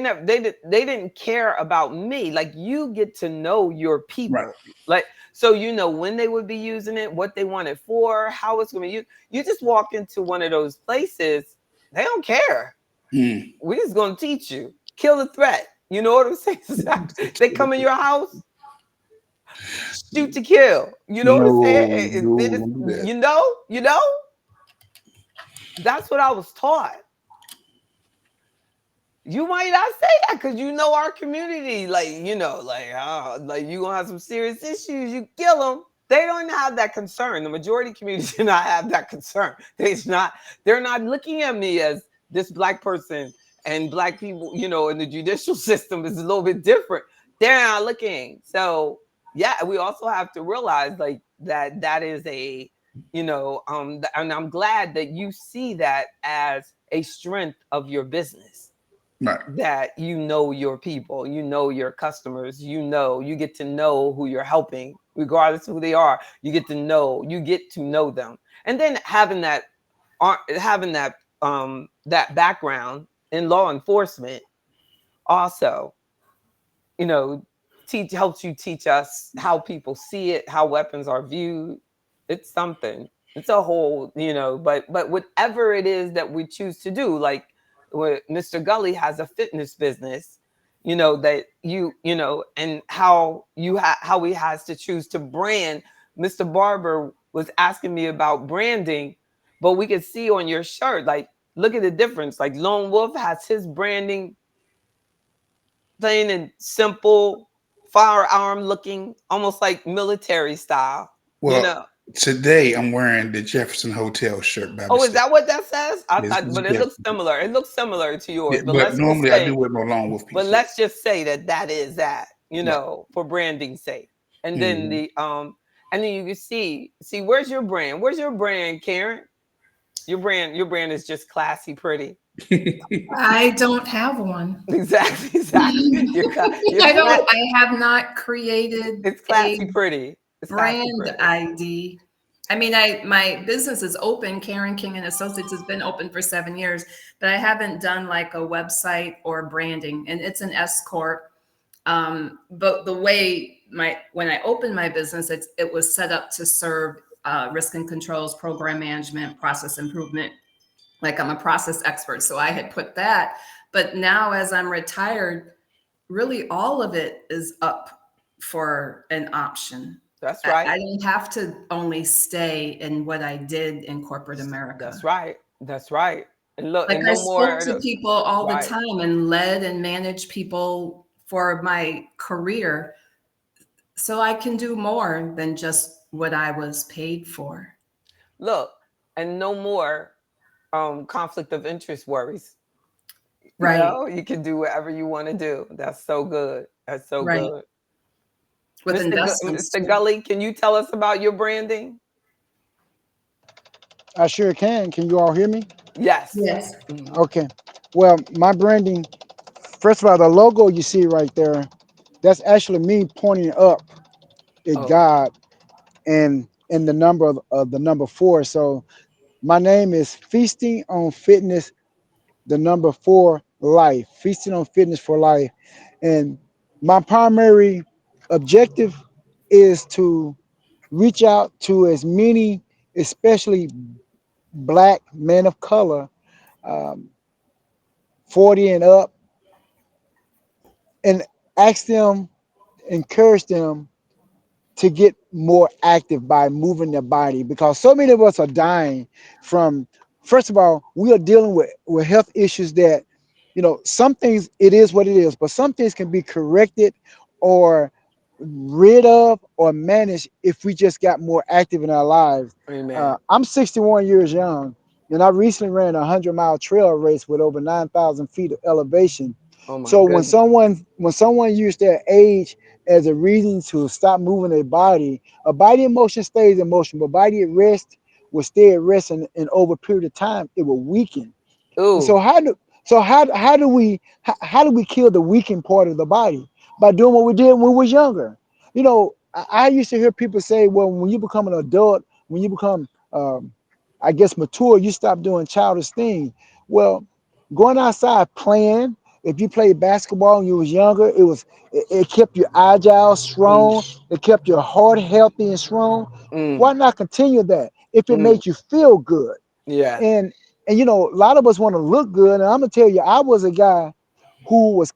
didn't care about me. Like you get to know your Right. people. Like, so when they would be using it, what they want it for, how it's gonna be used. You just walk into one of those places, they don't care. Mm. We're just gonna teach you. Kill the threat. You know what I'm saying? They come in your house, shoot to kill. You know what I'm No, saying? no, don't do that. You know. That's what I was taught. You might not say that because our community, like like you gonna have some serious issues. You kill them. They don't have that concern. The majority community do not have that concern. They're not looking at me as this black person, and black people, in the judicial system is a little bit different. They're not looking. So yeah, we also have to realize like that is a, and I'm glad that you see that as a strength of your business. Right. That your people, your customers, you get to know who you're helping, regardless of who they are. You get to know them, and then having that that background in law enforcement also, helps you teach us how people see it, how weapons are viewed. It's something. It's a whole, but whatever it is that we choose to do, like Mr. Gully has a fitness business, that and how how he has to choose to brand. Mr. Barber was asking me about branding, but we could see on your shirt, like, look at the difference. Like Lone Wolf has his branding plain and simple, firearm looking, almost like military style, Well, today I'm wearing the Jefferson Hotel shirt by Oh, is mistake. that what that says? I Yes, thought, it's but it looks Jefferson. similar. It looks similar to Yeah, yours. But but let's just normally I do say, wear my Lone Wolf but piece. let's just say that is that, Right. for branding's sake. And then Mhm. and then you can see, where's your brand? Where's your brand, Karen? Your brand is just classy, pretty. I don't have one. Exactly, exactly. You're I don't. classy. I have not created It's a classy pretty. It's classy brand pretty. ID. I mean, my business is open. Karen King and Associates has been open for 7 years, but I haven't done like a website or branding, and it's an S corp. But the way when I opened my business, it was set up to serve risk and controls, program management, process improvement. Like I'm a process expert, so I had put that. But now, as I'm retired, really all of it is up for an option. That's right. I don't have to only stay in what I did in corporate America. That's right. That's right. And look, Like and I no spoke more. to people all the Right. time and led and managed people for my career. So I can do more than just what I was paid for. Look, and no more conflict of interest worries. Right. You know, you can do whatever you want to do. That's so good. That's so Right. good. With investments. Mr. Gully, can you tell us about your branding? I sure can. Can you all hear me? Yes. Yes. Mhm. Okay. Well, my branding, first of all, the logo you see right there, that's actually me pointing up at Oh, God and the number of the number 4. So my name is Feasting on Fitness, the number 4 life. Feasting on Fitness for life. And my primary objective is to reach out to as many, especially black men of color, um, 40 and up, and ask them, encourage them to get more active by moving their body, because so many of us are dying from, first of all, we are dealing with health issues that, some things it is what it is, but some things can be corrected or rid of or managed if we just got more active in our lives. amen. I'm 61 years young, and I recently ran a 100-mile trail race with over 9,000 feet of elevation. Oh my So when goodness. someone used their age as a reason to stop moving their body, a body in motion stays in motion, but body at rest will stay at rest, and over a period of time it will weaken. And Ooh. how do we kill the weakened part of the body? By doing what we did when we was younger. I used to hear people say, well, when you become an adult, when you become I guess mature, you stop doing childish things. Well, going outside playing, if you played basketball when you was younger, it kept you agile, Mm, strong, it kept your heart healthy and strong. mm, Why not continue that if it mm. makes you feel good? Yeah. And a lot of us want to look good. And I'm gonna tell you, I was a guy who was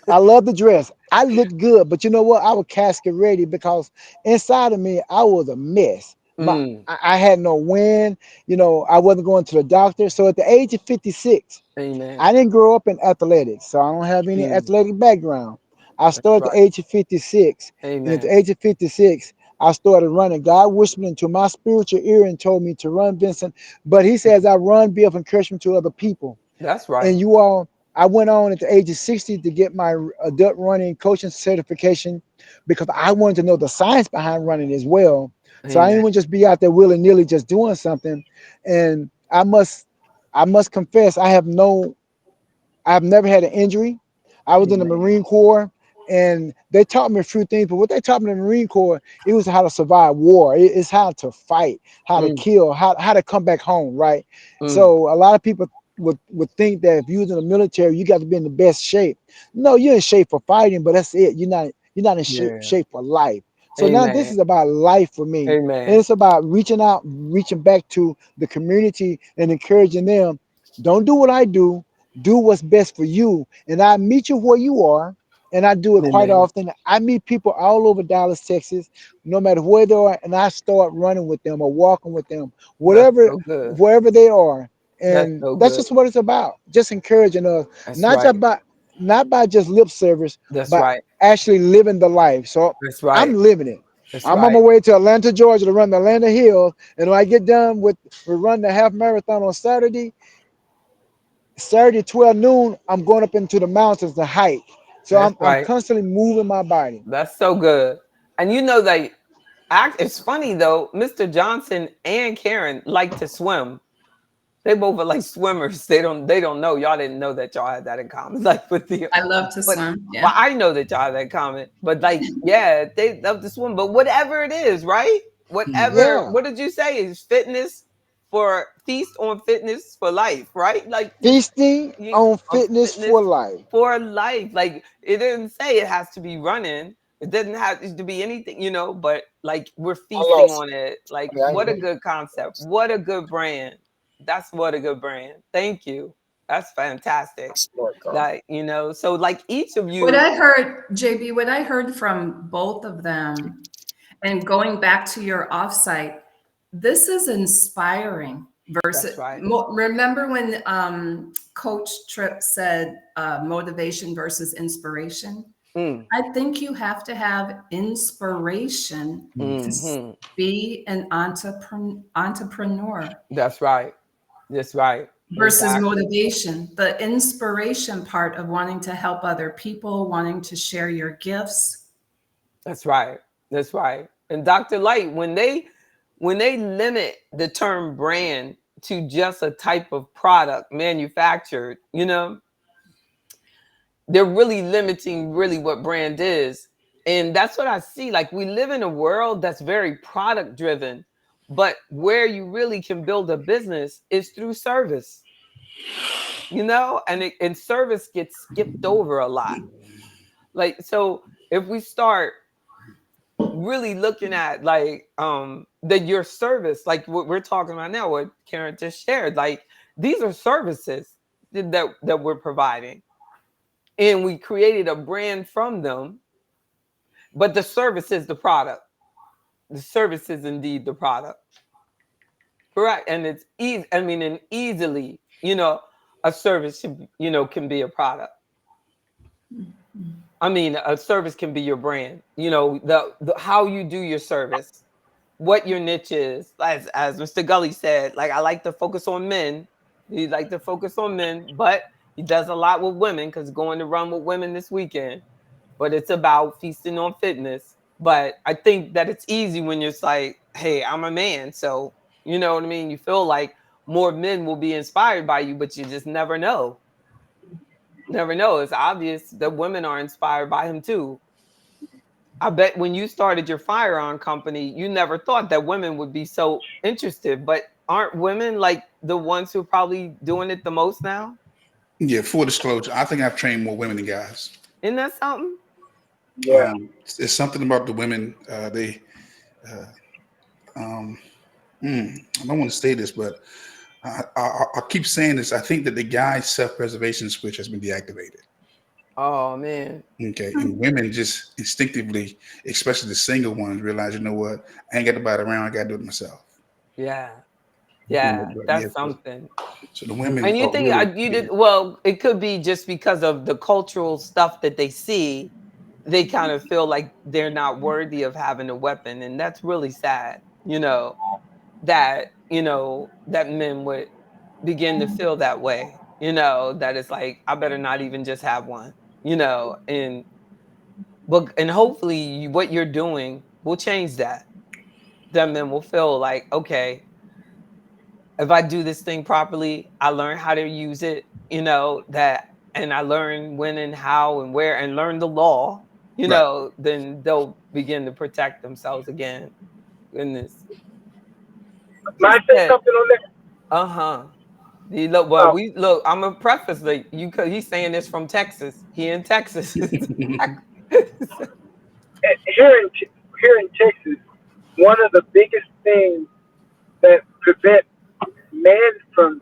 I love the dress. I looked good, but you know what? I was casket ready because inside of me, I was a mess. Mm, I had no wind. I wasn't going to the doctor. So at the age of 56, amen. I didn't grow up in athletics, so I don't have any Mm, athletic background. I that's started at right. the age of 56, and at Amen. the age of 56, I started running. God whispered into my spiritual ear and told me to run, Vincent. But He says I run, be of encouragement to other people. That's right. And you all, I went on at the age of 60 to get my adult running coaching certification because I wanted to know the science behind running as well. So I Amen. didn't want to just be out there willy-nilly just doing something. And I must confess, I've never had an injury. I was in the Amen. Marine Corps, and they taught me a few things. But what they taught me in the Marine Corps, it was how to survive war. It's how to fight, how to Mm, kill, how to come back home, right? mm, So a lot of people would think that if you was in the military, you got to be in the best shape. No, you're in shape for fighting, but that's it. You're not in yeah. shape for life. So now this Amen. is about life for me, and Amen. it's about reaching out, reaching back to the community, and encouraging them. Don't do what I do, do what's best for you. And I meet you where you are. And I do it quite Amen. often. I meet people all over Dallas, Texas, no matter where they are, and I start running with them or walking with them, That's whatever, so good. wherever they are. That's And so that's good. just what it's about. Just encouraging us, That's not just right. by not by just lip service, That's but right. actually living the life. So That's I'm right. living it. That's I'm on my right. way to Atlanta, Georgia to run the Atlanta Hills. And when I get done with run the half marathon on Saturday 12 noon, I'm going up into the mountains to hike. So That's I'm right. constantly moving my body. That's so good. And you know that it's funny though, Mr. Johnson and Karen like to swim. They both are like swimmers. They don't know. Y'all didn't know that y'all had that in common. Like with the I love to but swim. Yeah. well, I know that y'all have that in common. But like, yeah, they love to swim. But whatever it is, right? Whatever, Yeah. what did you say? Is feast on fitness for life, right? Like Feasting on on fitness for life. for life. Like it didn't say it has to be running. It doesn't have to be anything, but like we're feasting lost. on it. Like Yeah, what a good concept. What a good brand. That's what a good brand. Thank you. That's fantastic. Like, so like each of What you. I heard, JB, what I heard from both of them, and going back to your offsite, this is inspiring. That's right. Remember when Coach Tripp said motivation versus inspiration? Mm. I think you have to have inspiration Mm-hmm. to be an entrepreneur That's right. That's right. versus Exactly. motivation. The inspiration part of wanting to help other people, wanting to share your gifts. That's right. That's right. And Dr. Light, when they limit the term brand to just a type of product manufactured, they're really limiting really what brand is. And that's what I see. Like we live in a world that's very product driven, but where you really can build a business is through service. And service gets skipped over a lot. Like, so if we start really looking at like your service, like what we're talking about now, what Karen just shared, like these are services that we're providing. And we created a brand from them, but the service is the product. The service is indeed the product. Correct. And it's easy. I mean, and easily, a service can be a product. I mean, a service can be your brand. The how you do your service, what your niche is. As Mr. Gully said, like I like to focus on men. He like to focus on men, but he does a lot with women because going to run with women this weekend. But it's about feasting on fitness. But I think that it's easy when you're like, hey, I'm a man, so you know what I mean. You feel like more men will be inspired by you, but you just never know. Never know. It's obvious that women are inspired by him too. I bet when you started your firearm company, you never thought that women would be so interested. But aren't women like the ones who are probably doing it the most now? Yeah, full disclosure, I think I've trained more women than guys. Isn't that something? Yeah. It's something about the women. I don't want to say this, but I keep saying this. I think that the guy's self-preservation switch has been deactivated. Oh man. Okay, and women just instinctively, especially the single ones, realize, you know what? I ain't got to buy it around. I got to do it myself. Yeah. Yeah, But that's something. So the women. And you think really, you did well, it could be just because of the cultural stuff that they see, they kind of feel like they're not worthy of having a weapon. And that's really sad, that men would begin to feel that way, that it's like, I better not even just have one, and hopefully what you're doing will change that. That men will feel like, okay, if I do this thing properly, I learn how to use it, and I learn when and how and where and learn the law, Right. then they'll begin to protect themselves again. Goodness. Might I say something on that? Uh-huh. Look, I'm gonna preface like cause he's saying this from Texas. He in Texas. Here in Texas, one of the biggest things that prevent men from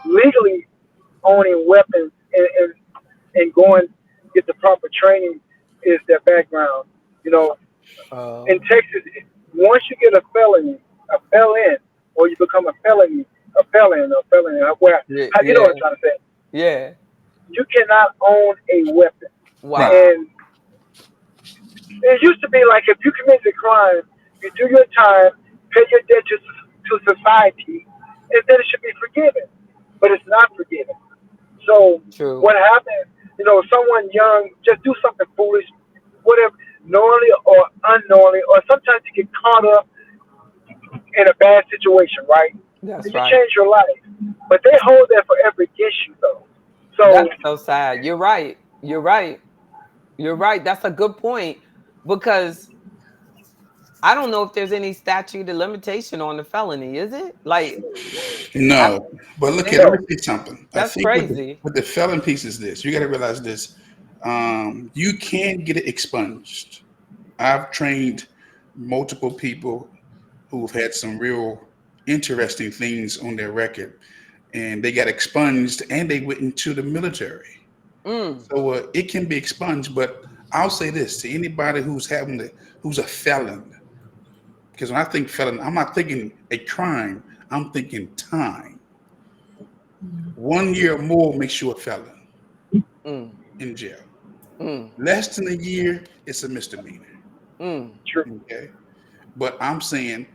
legally owning weapons and going get the proper training is their background. In Texas, once you get a felon, or you become a felon, where Yeah, you know what I'm trying to say. yeah. You cannot own a weapon. Wow. And it used to be like if you commit a crime, you do your time, pay your debt to society, and then it should be forgiven. But it's not forgiven. So True. what happens, someone young just do something foolish, whatever, knowingly or unknowingly, or sometimes you get caught up in a bad situation, right? That's And you right. change your life. but they hold that forever against you though. So That's so sad. You're right. You're right. You're right. That's a good point because I don't know if there's any statute of limitation on the felony. Is it? Like, I, No, but look at man, let me say something. I that's think crazy. with the felon piece is this. You got to realize this. You can get it expunged. I've trained multiple people who've had some real interesting things on their record, and they got expunged, and they went into the military. Mm, So it can be expunged. But I'll say this to anybody who's a felon, because when I think felon, I'm not thinking a crime. I'm thinking time. 1 year or more makes you a felon mm, in jail. mm, Less than a year, it's a misdemeanor. mm. true. Okay. But I'm saying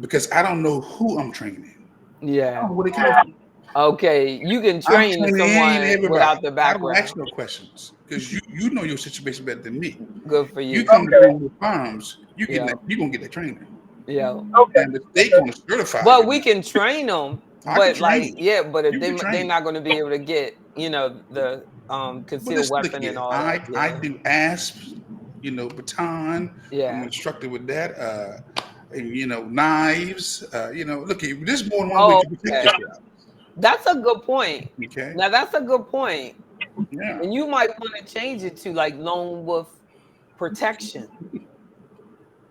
because I don't know who I'm training. I Yeah. don't know where they come from. Okay. You can I'm train training someone without everybody. the I don't ask background. no questions because you know your situation better than me. Good for You you. come to Okay. me with farms, you Yeah. gonna get that training. Yeah. Okay. And the state gonna certify But you. we can train them. I can But train like, you. yeah, but if You can they're train. not going to be able to get, the But concealed let's look weapon and here. all that. I Yeah. do ASP, baton. I'm Yeah. instructed with that. And, knives. Look, there's more than one way Oh, to protect okay. yourself. That's a good point. Okay. Now that's a good point. Yeah. And you might want to change it to like lone wolf protection.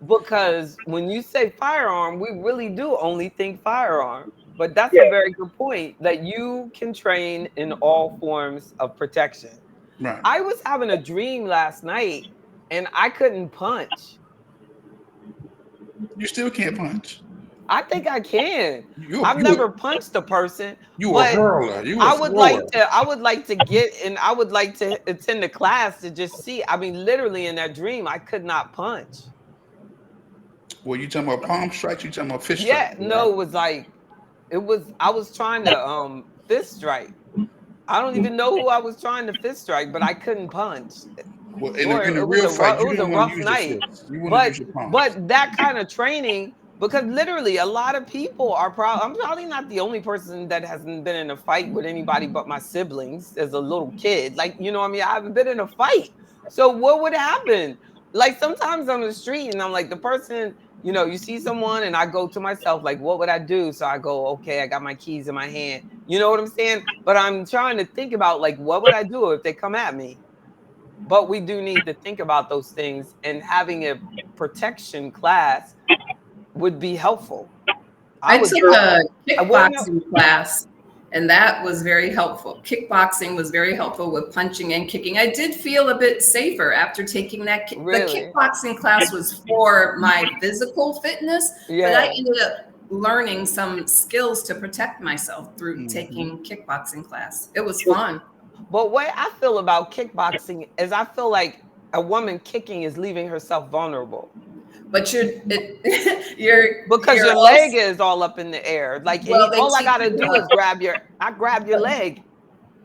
Because when you say firearm, we really do only think firearm. But that's a Yeah. very good point that you can train in all forms of protection. Right. I was having a dream last night and I couldn't punch. You still can't punch. I think I can. You I've you never punched a person, you a but hurler. You a thrower. I would like to get and I would like to attend a class to just see. I mean, literally in that dream, I could not punch. Well, you talking about palm strikes? You talking about fish Yeah, strikes? Right? no, I was trying to fist strike. I don't even know who I was trying to fist strike, but I couldn't punch. Well, Or in a it was real fight, it you was a don't want to rough use your night. fists. You want to But use your palms. that kind of training, because literally a lot of people are I'm probably not the only person that hasn't been in a fight with anybody but my siblings as a little kid. Like, you know what I mean? I haven't been in a fight. So what would happen? Like sometimes on the street and I'm like the person, you see someone and I go to myself, like, what would I do? So I go, okay, I got my keys in my hand. You know what I'm saying? But I'm trying to think about like, what would I do if they come at me? But we do need to think about those things and having a protection class would be helpful. I I would took True. a I wouldn't know. kickboxing class, and that was very helpful. Kickboxing was very helpful with punching and kicking. I did feel a bit safer after taking that. The Really? kickboxing class was for my physical fitness, but I Yeah. ended up learning some skills to protect myself through Mhm. taking kickboxing class. It was fun. But what I feel about kickboxing is I feel like a woman kicking is leaving herself vulnerable But because you're your also, leg is all up in the air. Like well, they all I teach gotta you do is grab your leg.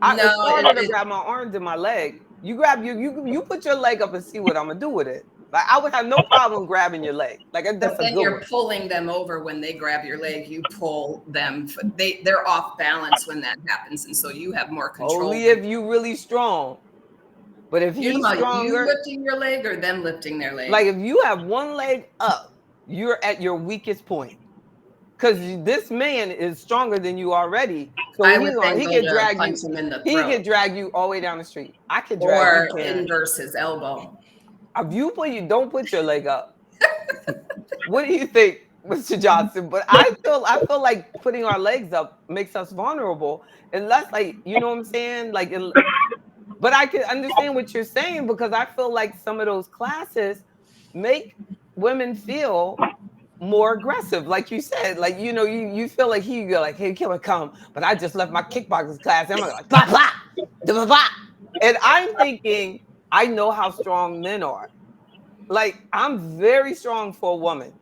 no, It's harder to grab my arms than my leg. You grab you put your leg up and see what I'm gonna do with it. Like I would have no problem grabbing your leg. Like that's but a then good you're one. pulling them over when they grab your leg. You pull them. They're off balance when that happens, and so you have more control. Only if you really strong. But if You he's know, you stronger, lifting your leg or them lifting their leg. like if you have one leg up, you're at your weakest point. Because this man is stronger than you already. So I would then he go can to drag punch you, him in the he can throat drag you all the way down the street. I could drag you or 10. inverse his elbow. If you don't put your leg up. What do you think, Mr. Johnson? But I feel like putting our legs up makes us vulnerable. Unless like, you know what I'm saying? Like but I can understand what you're saying because I feel like some of those classes make women feel more aggressive, like you said. Like you feel like you're like, hey, can I come? But I just left my kickboxing class. And I'm like, blah blah, blah blah. And I'm thinking, I know how strong men are. Like I'm very strong for a woman,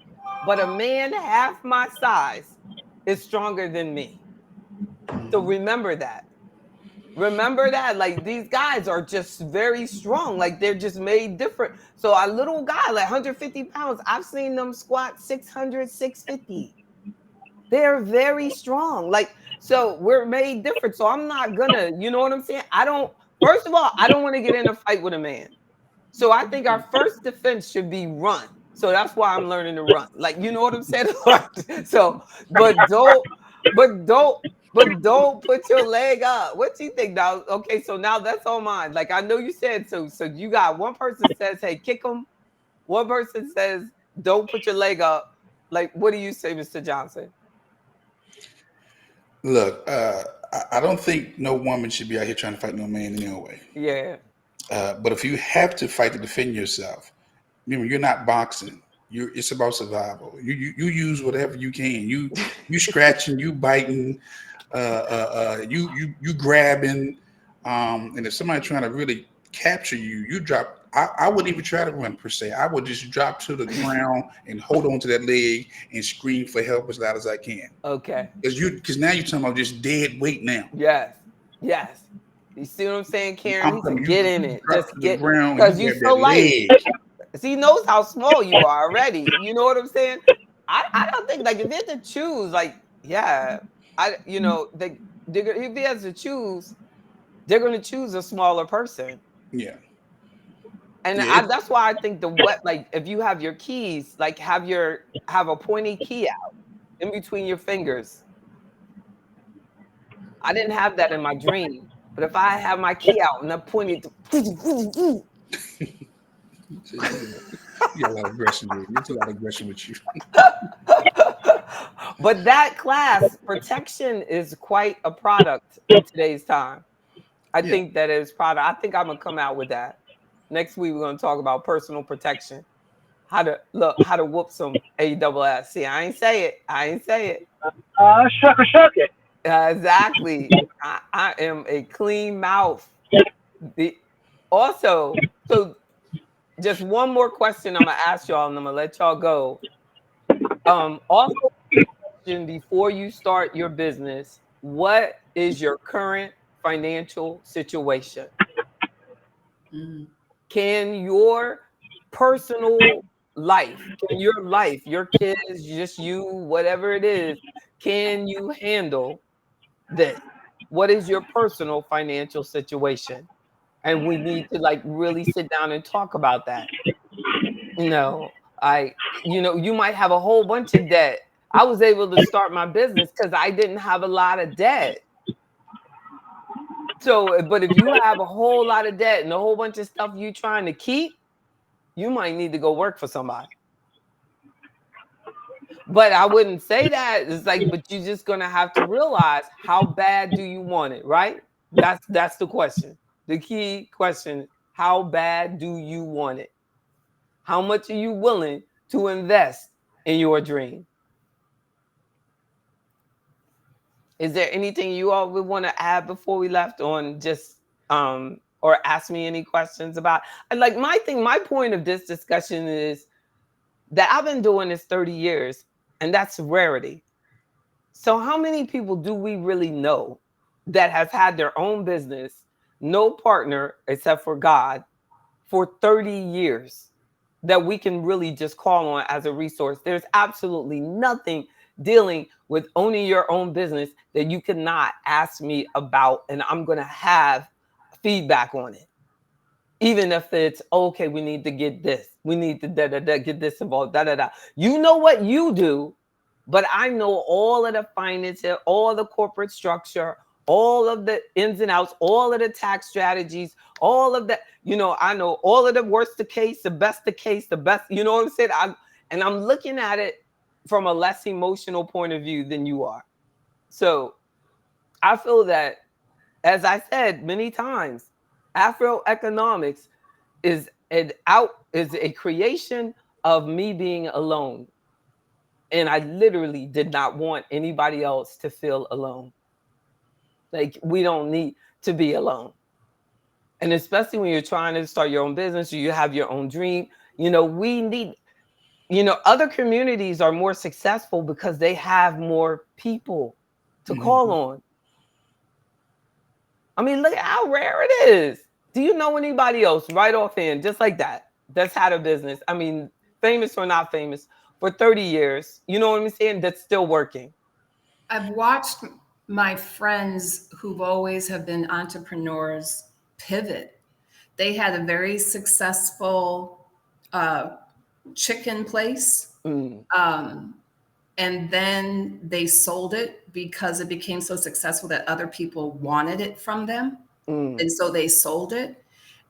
but a man half my size is stronger than me. So remember that. Remember that, like these guys are just very strong, like they're just made different. So a little guy, like 150 pounds, I've seen them squat 600, 650. They're very strong. Like, So we're made different. So I'm not gonna, you know what I'm saying? First of all, I don't want to get in a fight with a man. So I think our first defense should be run. So that's why I'm learning to run. Like, you know what I'm saying? So, but don't put your leg up. What do you think now? Okay, so now that's all mine. Like I know you said so. So you got one person says, hey, kick him. One person says, don't put your leg up. Like, what do you say, Mr. Johnson? Look, I don't think no woman should be out here trying to fight no man in no way. Yeah. But if you have to fight to defend yourself, remember you're not boxing. It's about survival. You use whatever you can. You scratching, you biting, you grabbing, and if somebody trying to really capture you, you drop. I wouldn't even try to run per se. I would just drop to the ground and hold on to that leg and scream for help as loud as I can. Okay. Because now you're talking about just dead weight now. Yes. Yes. You see what I'm saying, Karen? He said, get in it. Just get, because you're so light. He knows how small you are already. You know what I'm saying? I don't think, like, if he had to choose, like, yeah, if he has to choose, they're going to choose a smaller person. Yeah. And that's why I think like, if you have your keys, like, have a pointy key out in between your fingers. I didn't have that in my dream. But if I have my key out and I pointed to you got a lot of aggression with you. It's a lot of aggression with you. But that class, protection, is quite a product in today's time. I think that is product. I think I'm gonna come out with that. Next week we're gonna talk about personal protection. How to whoop some ASS. See, I ain't say it. Shuck it. Exactly. I am a clean mouth. So just one more question I'm gonna ask y'all, and I'm gonna let y'all go. Also, before you start your business, what is your current financial situation? Can your personal life, your kids, just you, whatever it is, can you handle this? What is your personal financial situation? And we need to, like, really sit down and talk about that. You might have a whole bunch of debt. I was able to start my business because I didn't have a lot of debt. So, but if you have a whole lot of debt and a whole bunch of stuff you trying to keep, you might need to go work for somebody. But I wouldn't say that. It's like, but you're just gonna have to realize, how bad do you want it, right? That's the question. The key question: how bad do you want it? How much are you willing to invest in your dream? Is there anything you all would want to add before we left on just or ask me any questions about? Like, my point of this discussion is that I've been doing this 30 years, and that's rarity. So how many people do we really know that has had their own business, no partner except for God, for 30 years that we can really just call on as a resource? There's absolutely nothing dealing with owning your own business that you cannot ask me about, and I'm going to have feedback on it. Even if it's, okay, we need to get this, we need to get this involved, You know what you do, but I know all of the finances, all the corporate structure, all of the ins and outs, all of the tax strategies, all of that. I know all of the worst the case, the best the case, the best. You know what I'm saying? I'm looking at it from a less emotional point of view than you are. So I feel that, as I said many times, Afroeconomics is a creation of me being alone. And I literally did not want anybody else to feel alone. Like, we don't need to be alone. And especially when you're trying to start your own business or you have your own dream, we need, other communities are more successful because they have more people to call on. I mean, look at how rare it is. Do you know anybody else right offhand, just like that, that's had a business? I mean, famous or not famous, for 30 years, you know what I'm saying? That's still working. I've watched my friends who've always have been entrepreneurs pivot. They had a very successful chicken place. And then they sold it because it became so successful that other people wanted it from them. And so they sold it.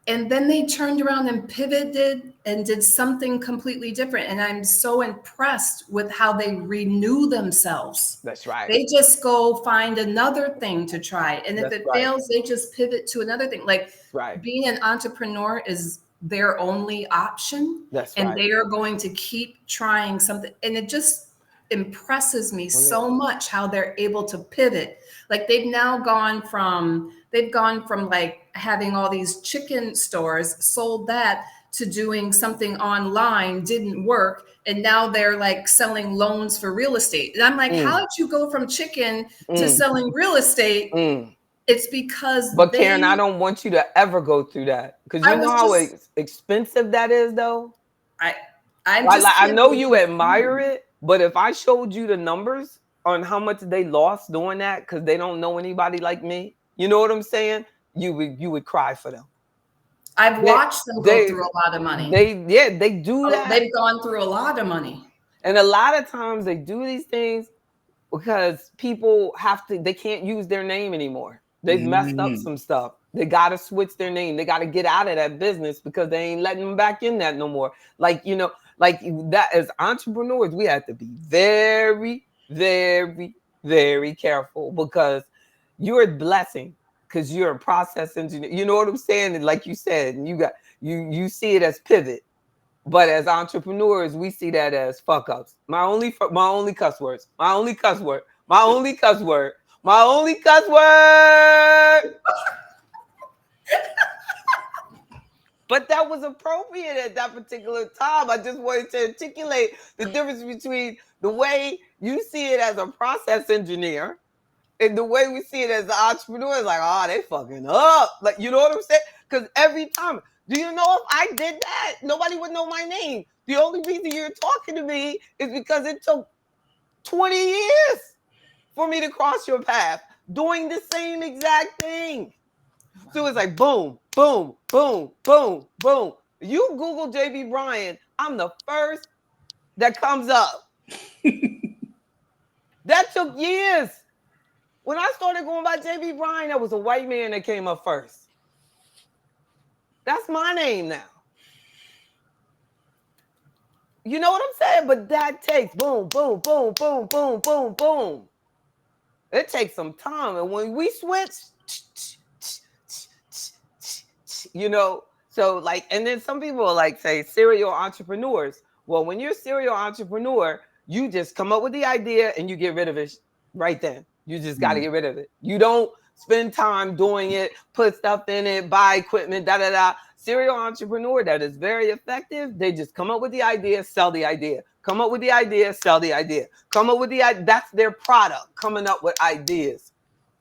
And then they turned around and pivoted and did something completely different. And I'm so impressed with how they renew themselves. That's right. They just go find another thing to try. And if That's it right. fails, they just pivot to another thing. Like Right. being an entrepreneur is their only option. That's and right. they are going to keep trying something. And it just impresses me Well, so much how they're able to pivot. Like they've gone from like having all these chicken stores, sold that, to doing something online, didn't work, and now they're like selling loans for real estate. And I'm like, how did you go from chicken to selling real estate? It's because But Karen, I don't want you to ever go through that, because you know how expensive that is, though. I know you admire it, but if I showed you the numbers on how much they lost doing that because they don't know anybody like me, you know what I'm saying? You would cry for them. I've watched them go through a lot of money. They do that. They've gone through a lot of money. And a lot of times they do these things because people they can't use their name anymore. They've messed up some stuff. They got to switch their name. They got to get out of that business because they ain't letting them back in that no more. Like, you know, like that, as entrepreneurs, we have to be very, very, very careful, because you're a blessing, because you're a process engineer. You know what I'm saying? And like you said, and you see it as pivot. But as entrepreneurs, we see that as fuck ups. My only cuss words. My only cuss word. My only cuss word. My only cuss word. But that was appropriate at that particular time. I just wanted to articulate the difference between the way you see it as a process engineer and the way we see it as an entrepreneur. It's like, oh, they fucking up. Like, you know what I'm saying? Because every time, do you know if I did that, nobody would know my name. The only reason you're talking to me is because it took 20 years for me to cross your path doing the same exact thing. So it's like boom, boom, boom, boom, boom. You Google JB Bryan, I'm the first that comes up. That took years. When I started going by JB Bryan, there was a white man that came up first. That's my name now. You know what I'm saying? But that takes boom, boom, boom, boom, boom, boom, boom. It takes some time. And when we switch, you know, so like, and then some people like say serial entrepreneurs. Well, when you're a serial entrepreneur, you just come up with the idea and you get rid of it right then. You just got to get rid of it. You don't spend time doing it, put stuff in it, buy equipment, Serial entrepreneur that is very effective, they just come up with the idea, sell the idea. Come up with the idea, sell the idea. Come up with the idea. That's their product, coming up with ideas.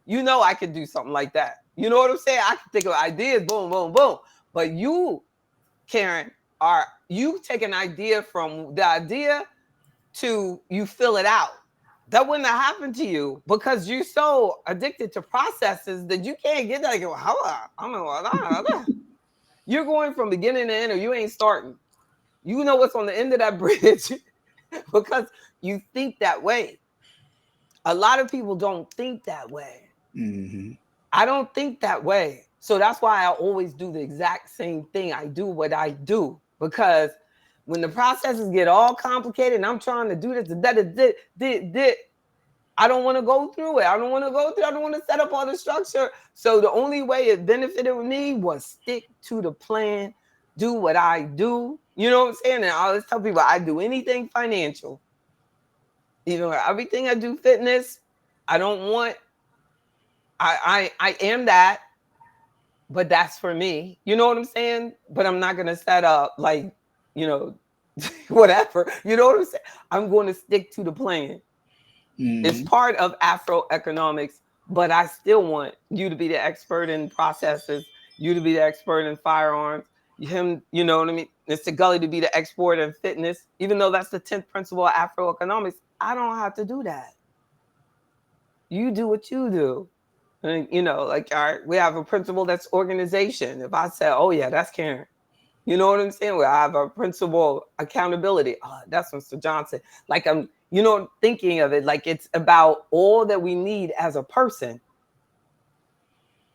You know I could do something like that. You know what I'm saying? I can think of ideas, boom, boom, boom. But you, Karen, you take an idea from the idea to you fill it out. That wouldn't have happened to you because you're so addicted to processes that you can't get that. You're going from beginning to end, or you ain't starting. You know what's on the end of that bridge because you think that way. A lot of people don't think that way. Mm-hmm. I don't think that way. So that's why I always do the exact same thing. I do what I do, because when the processes get all complicated and I'm trying to do this, I don't want to go through it. I don't want to set up all the structure. So the only way it benefited me was stick to the plan, do what I do. You know what I'm saying? And I always tell people I do anything financial. Even everything I do fitness, I am that, but that's for me. You know what I'm saying? But I'm not going to set up like, you know, whatever. You know what I'm saying? I'm going to stick to the plan. Mm-hmm. It's part of Afro economics, but I still want you to be the expert in processes, you to be the expert in firearms, him, you know what I mean? Mr. Gully to be the expert in fitness, even though that's the 10th principle of Afro economics. I don't have to do that. You do what you do. And, you know, like, all right, we have a principle that's organization. If I say, oh, yeah, that's Karen. You know what I'm saying? Well, I have a principle accountability. Oh, that's Mr. Johnson. Like, I'm, you know, thinking of it like it's about all that we need as a person.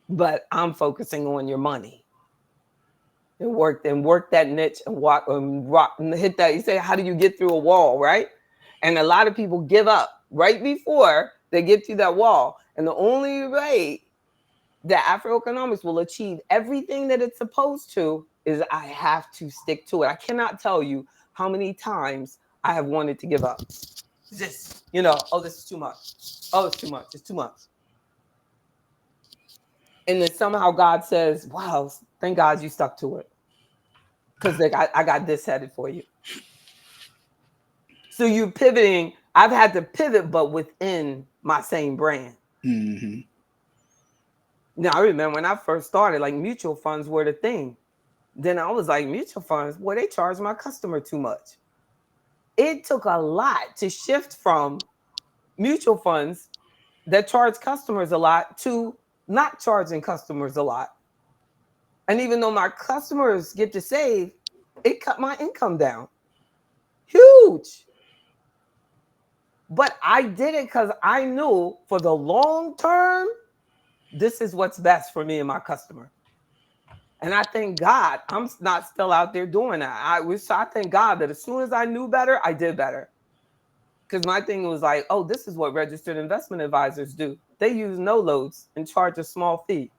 But I'm focusing on your money. And work that niche and walk and hit that. You say, how do you get through a wall, right? And a lot of people give up right before they get through that wall. And the only way that Afroeconomics will achieve everything that it's supposed to is I have to stick to it. I cannot tell you how many times I have wanted to give up. Just, you know, oh, this is too much. Oh, it's too much. It's too much. And then somehow God says, wow, thank God you stuck to it. Because I got this headed for you. So you're pivoting. I've had to pivot, but within my same brand. Mm-hmm. Now, I remember when I first started, like mutual funds were the thing. Then I was like, mutual funds, boy, they charge my customer too much. It took a lot to shift from mutual funds that charge customers a lot to not charging customers a lot. And even though my customers get to save, it cut my income down. Huge. But I did it because I knew for the long term, this is what's best for me and my customer. And I thank God I'm not still out there doing that. I thank God that as soon as I knew better, I did better. Because my thing was like, oh, this is what registered investment advisors do. They use no loads and charge a small fee.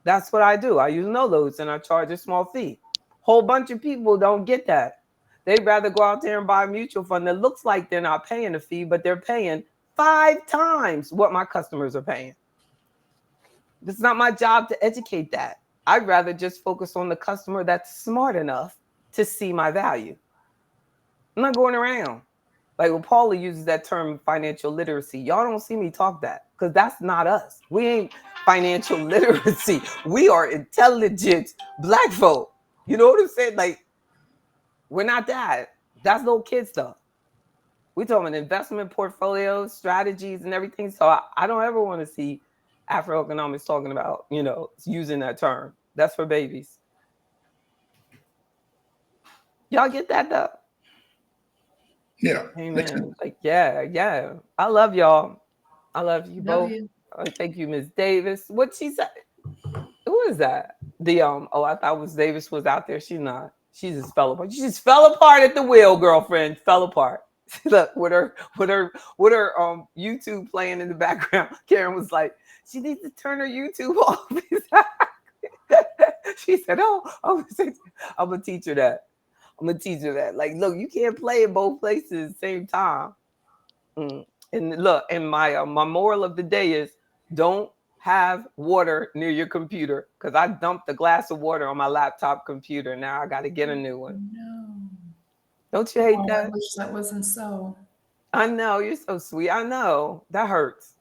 That's what I do. I use no loads and I charge a small fee. Whole bunch of people don't get that. They'd rather go out there and buy a mutual fund that looks like they're not paying a fee, but they're paying 5 times what my customers are paying. It's not my job to educate that. I'd rather just focus on the customer that's smart enough to see my value. I'm not going around. Like when Paula uses that term financial literacy, y'all don't see me talk that because that's not us. We ain't financial literacy. We are intelligent Black folk. You know what I'm saying? Like, we're not that. That's little kid stuff. We're talking investment portfolios, strategies, and everything. So I don't ever want to see Afroeconomics talking about, you know, using that term. That's for babies. Y'all get that though? Yeah. Amen. Like, yeah. I love y'all. I love you both. Thank you, Ms. Davis. What she said? Who is that? The oh, I thought was Davis was out there. She's not. She just fell apart. She just fell apart at the wheel, girlfriend. Fell apart. Look, with her YouTube playing in the background. Karen was like, she needs to turn her YouTube off. She said, oh, I'm gonna teach her that. I'm gonna teach her that. Like, look, you can't play in both places at the same time. And look, and my moral of the day is don't have water near your computer because I dumped a glass of water on my laptop computer. Now I got to get a new one. No. Don't you hate that? I wish that wasn't so. I know, you're so sweet. I know. That hurts.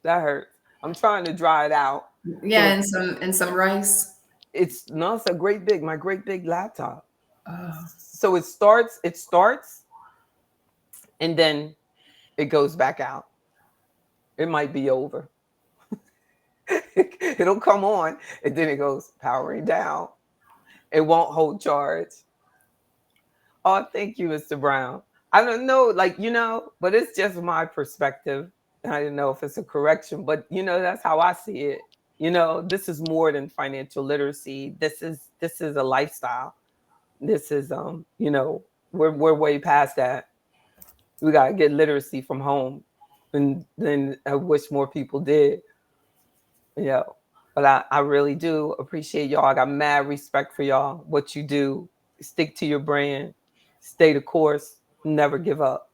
That hurts. I'm trying to dry it out. Yeah, and some rice. It's a great big, my great big laptop. So it starts, and then it goes back out. It might be over. It'll come on, and then it goes powering down. It won't hold charge. Oh, thank you, Mr. Brown. I don't know, like, you know, but it's just my perspective. I don't know if it's a correction, but, you know, that's how I see it. You know, this is more than financial literacy. This is a lifestyle. This is, you know, we're way past that. We got to get literacy from home. And then I wish more people did. You know, but I really do appreciate y'all. I got mad respect for y'all. What you do, stick to your brand, stay the course, never give up.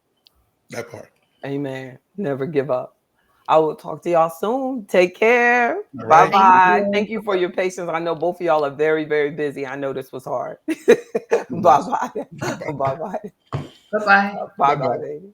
That part. Amen. Never give up. I will talk to y'all soon. Take care. All right. Bye-bye. Thank you for your patience. I know both of y'all are very, very busy. I know this was hard. Bye-bye. Bye-bye. Bye-bye. Bye-bye, baby.